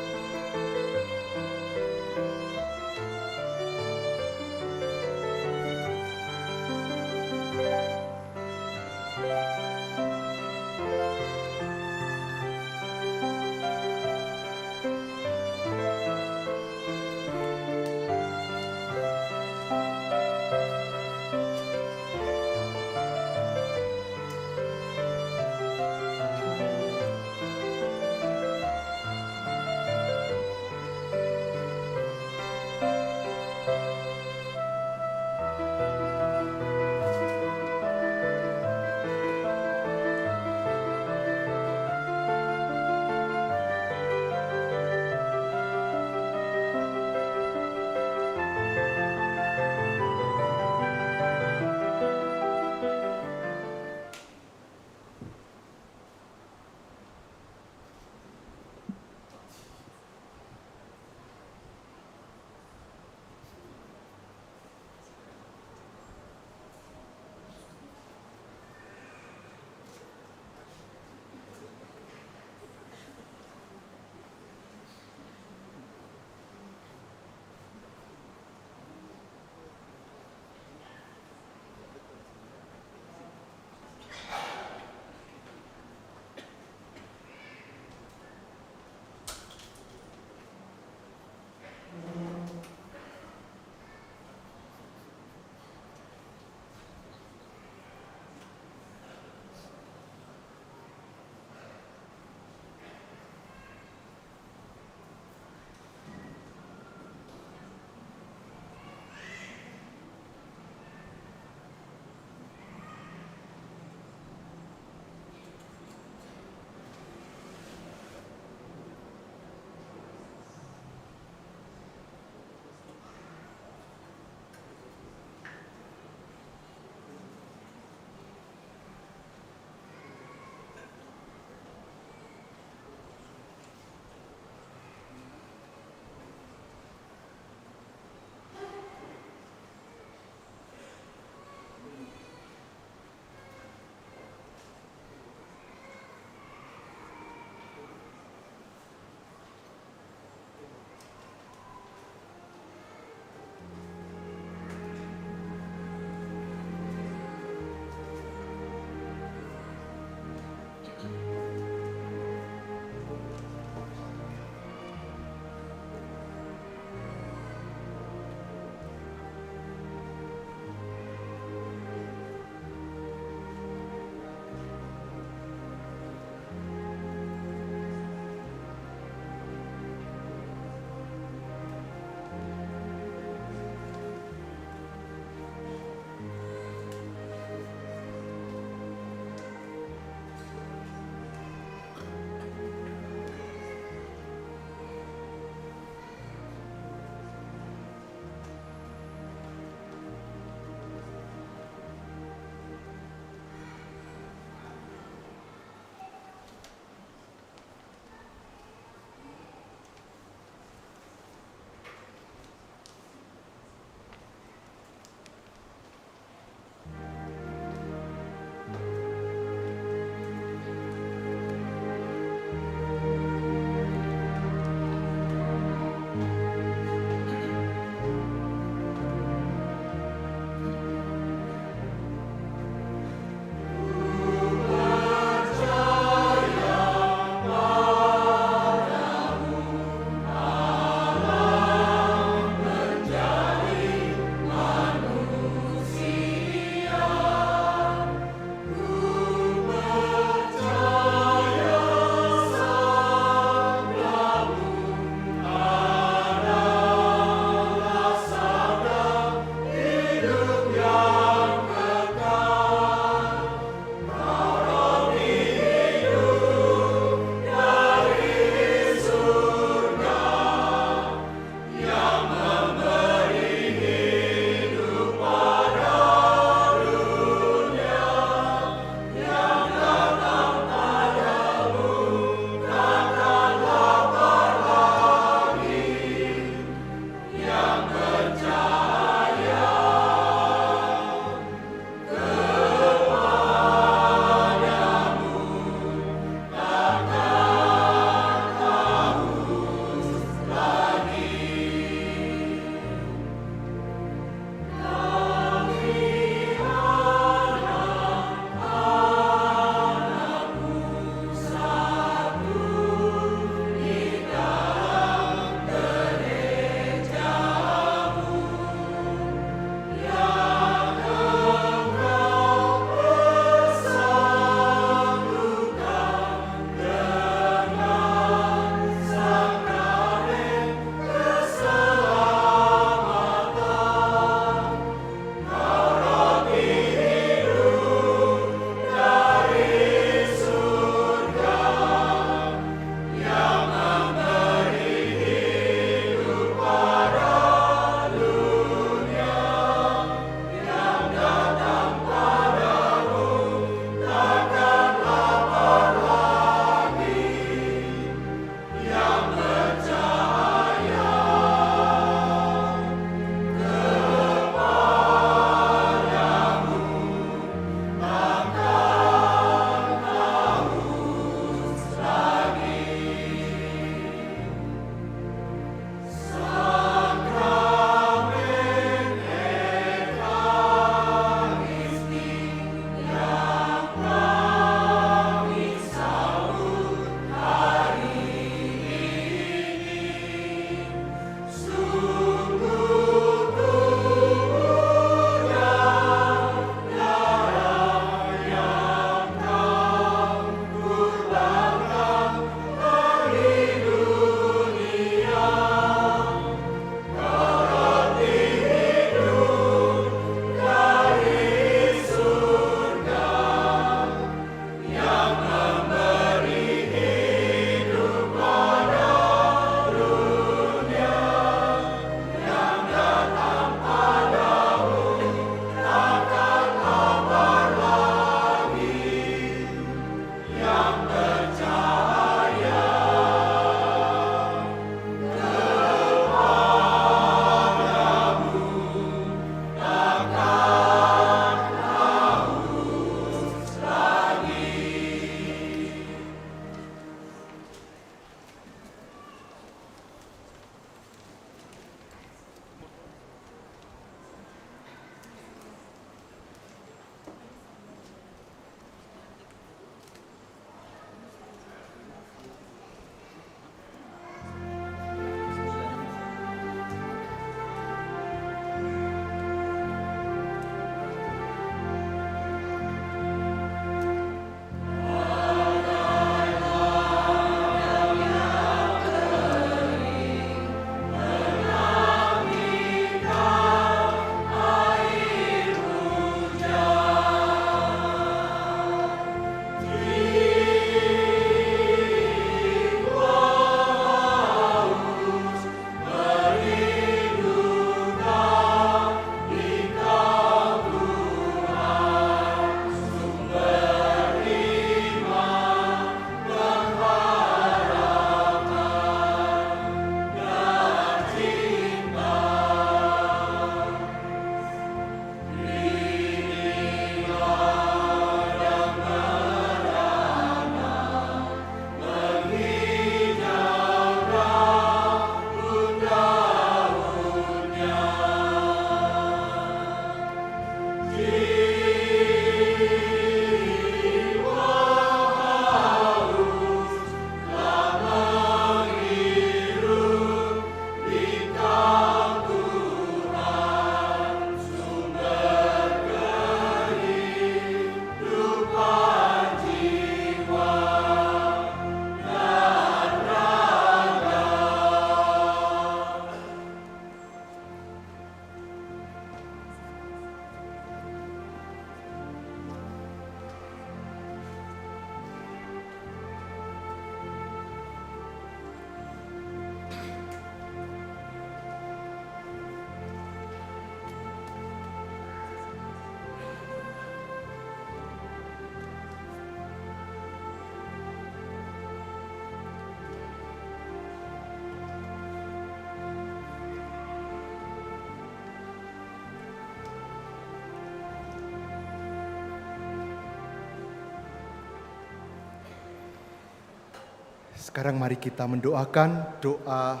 Sekarang mari kita mendoakan doa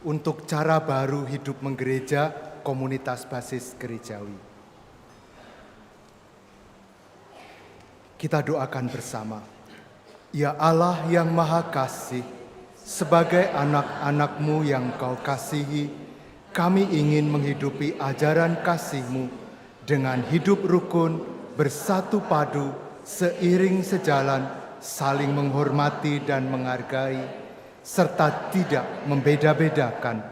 untuk cara baru hidup menggereja komunitas basis gerejawi. Kita doakan bersama. Ya Allah yang Maha Kasih, sebagai anak-anak-Mu yang Kau kasihi, kami ingin menghidupi ajaran kasih-Mu dengan hidup rukun, bersatu padu, seiring sejalan, saling menghormati dan menghargai, serta tidak membeda-bedakan.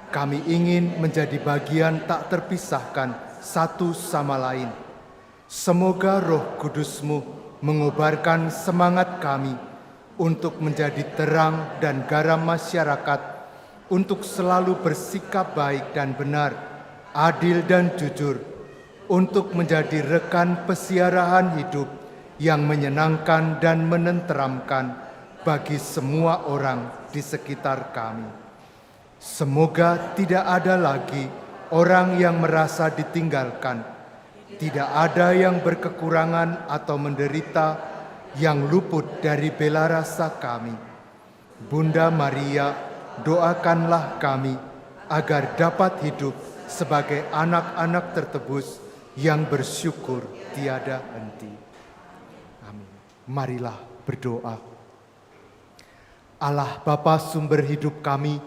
Kami ingin menjadi bagian tak terpisahkan satu sama lain. Semoga Roh Kudus-Mu mengobarkan semangat kami untuk menjadi terang dan garam masyarakat, untuk selalu bersikap baik dan benar, adil dan jujur, untuk menjadi rekan pesiarahan hidup yang menyenangkan dan menenteramkan bagi semua orang di sekitar kami. Semoga tidak ada lagi orang yang merasa ditinggalkan, tidak ada yang berkekurangan atau menderita yang luput dari bela rasa kami. Bunda Maria, doakanlah kami agar dapat hidup sebagai anak-anak tertebus yang bersyukur tiada henti. Amin. Marilah berdoa. Allah Bapa sumber hidup kami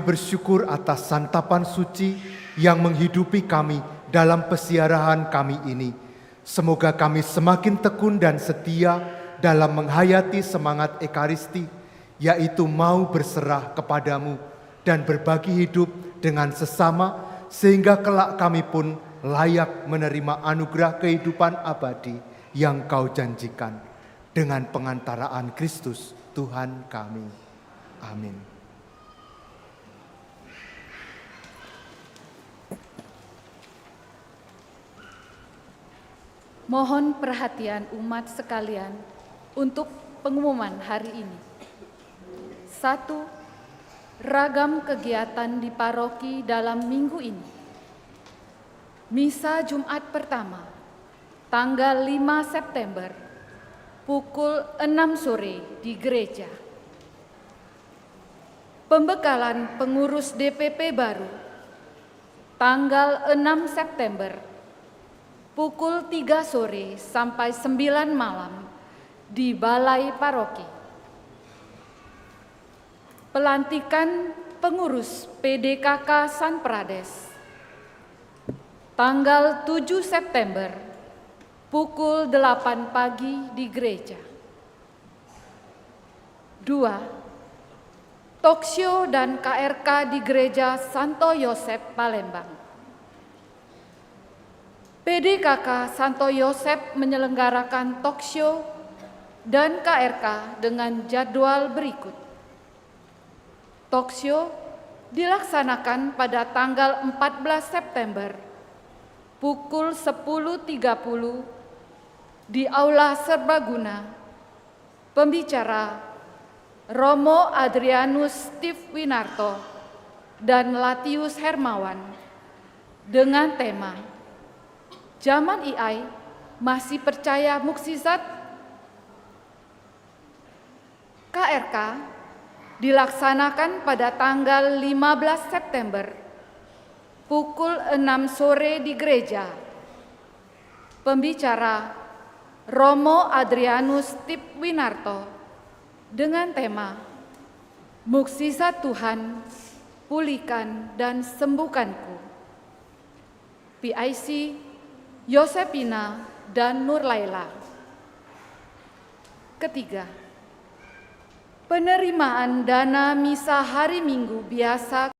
bersyukur atas santapan suci yang menghidupi kami dalam pesiarahan kami ini. Semoga kami semakin tekun dan setia dalam menghayati semangat Ekaristi, yaitu mau berserah kepadamu dan berbagi hidup dengan sesama, sehingga kelak kami pun layak menerima anugerah kehidupan abadi yang Kau janjikan dengan pengantaraan Kristus Tuhan kami. Amin. Mohon perhatian umat sekalian untuk pengumuman hari ini. 1. Ragam kegiatan di paroki dalam minggu ini. Misa Jumat pertama, tanggal 5 September, pukul 6 sore di gereja. Pembekalan pengurus DPP baru, tanggal 6 September, pukul 3 sore sampai 9 malam di Balai Paroki. Pelantikan pengurus PDKK San Prades, tanggal 7 September, pukul 8 pagi di gereja. 2. Talkshow dan KRK di Gereja Santo Yosep Palembang. PDKK Santo Yosep menyelenggarakan talkshow dan KRK dengan jadwal berikut. Talkshow dilaksanakan pada tanggal 14 September pukul 10.30 di Aula Serbaguna. Pembicara Romo Adrianus Steve Winarto dan Latius Hermawan dengan tema Zaman AI masih percaya mukjizat. KRK dilaksanakan pada tanggal 15 September pukul 6 sore di gereja. Pembicara Romo Adrianus Steve Winarto dengan tema Mukjizat Tuhan, pulihkan dan sembuhkanku. PIC Yosepina dan Nurlaila. 3. Penerimaan dana misa hari Minggu biasa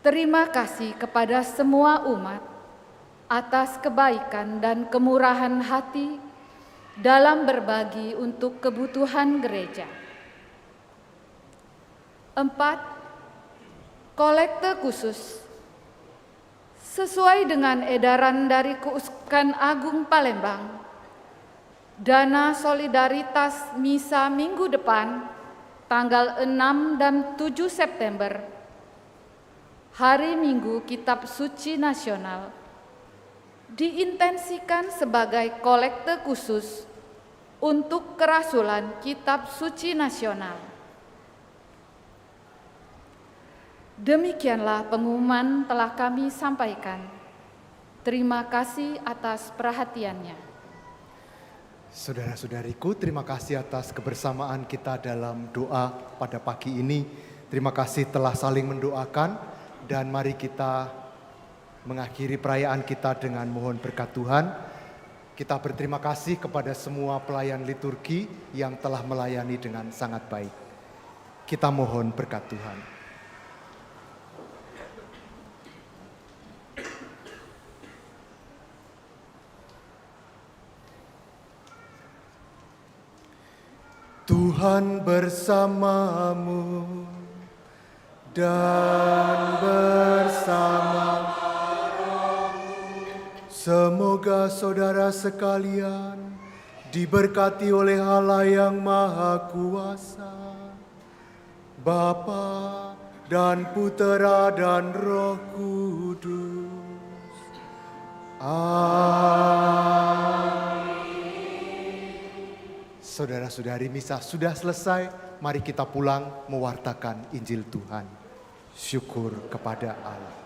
Terima kasih kepada semua umat atas kebaikan dan kemurahan hati dalam berbagi untuk kebutuhan gereja. 4. Kolekte khusus. Sesuai dengan edaran dari Keuskupan Agung Palembang, dana solidaritas misa minggu depan tanggal 6 dan 7 September, Hari Minggu Kitab Suci Nasional, diintensikan sebagai kolekte khusus untuk kerasulan Kitab Suci Nasional. Demikianlah pengumuman telah kami sampaikan. Terima kasih atas perhatiannya. Saudara-saudariku, terima kasih atas kebersamaan kita dalam doa pada pagi ini. Terima kasih telah saling mendoakan, dan mari kita mengakhiri perayaan kita dengan mohon berkat Tuhan. Kita berterima kasih kepada semua pelayan liturgi yang telah melayani dengan sangat baik. Kita mohon berkat Tuhan. Tuhan bersamamu dan bersama. Semoga saudara sekalian diberkati oleh Allah yang Maha Kuasa, Bapa dan Putera dan Roh Kudus. Amin. Saudara-saudari, misa sudah selesai. Mari kita pulang mewartakan Injil Tuhan. Syukur kepada Allah.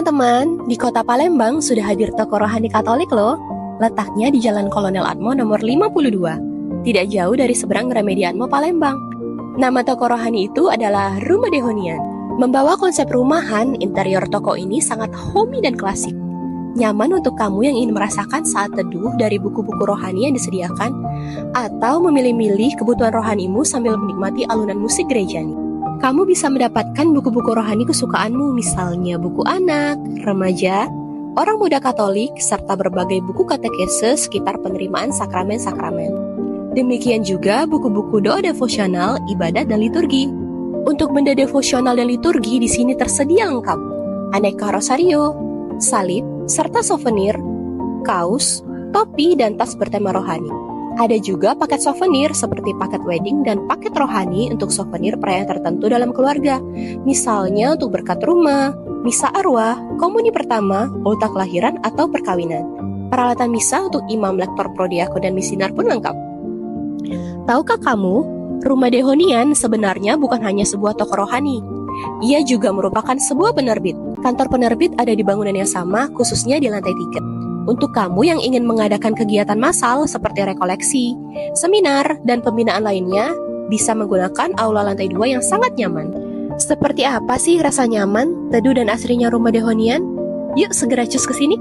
teman-teman, di kota Palembang sudah hadir toko rohani Katolik loh. Letaknya di Jalan Kolonel Atmo nomor 52, tidak jauh dari seberang Gramedia Atmo Palembang. Nama toko rohani itu adalah Rumah Dehonian. Membawa konsep rumahan, interior toko ini sangat homey dan klasik. Nyaman untuk kamu yang ingin merasakan saat teduh dari buku-buku rohani yang disediakan, atau memilih-milih kebutuhan rohanimu sambil menikmati alunan musik gerejani. Kamu bisa mendapatkan buku-buku rohani kesukaanmu, misalnya buku anak, remaja, orang muda Katolik, serta berbagai buku katekese sekitar penerimaan sakramen-sakramen. Demikian juga buku-buku doa devosional, ibadat, dan liturgi. Untuk benda devosional dan liturgi di sini tersedia lengkap. Aneka rosario, salib, serta souvenir, kaos, topi, dan tas bertema rohani. Ada juga paket souvenir seperti paket wedding dan paket rohani untuk souvenir perayaan tertentu dalam keluarga. Misalnya untuk berkat rumah, misa arwah, komuni pertama, ulta kelahiran, atau perkawinan. Peralatan misa untuk imam, lektor, prodiakon, dan misinar pun lengkap. Tahukah kamu, Rumah Dehonian sebenarnya bukan hanya sebuah toko rohani. Ia juga merupakan sebuah penerbit. Kantor penerbit ada di bangunan yang sama, khususnya di lantai 3. Untuk kamu yang ingin mengadakan kegiatan massal seperti rekoleksi, seminar, dan pembinaan lainnya, bisa menggunakan aula lantai 2 yang sangat nyaman. Seperti apa sih rasa nyaman, teduh, dan asrinya Rumah Dehonian? Yuk segera cus ke sini.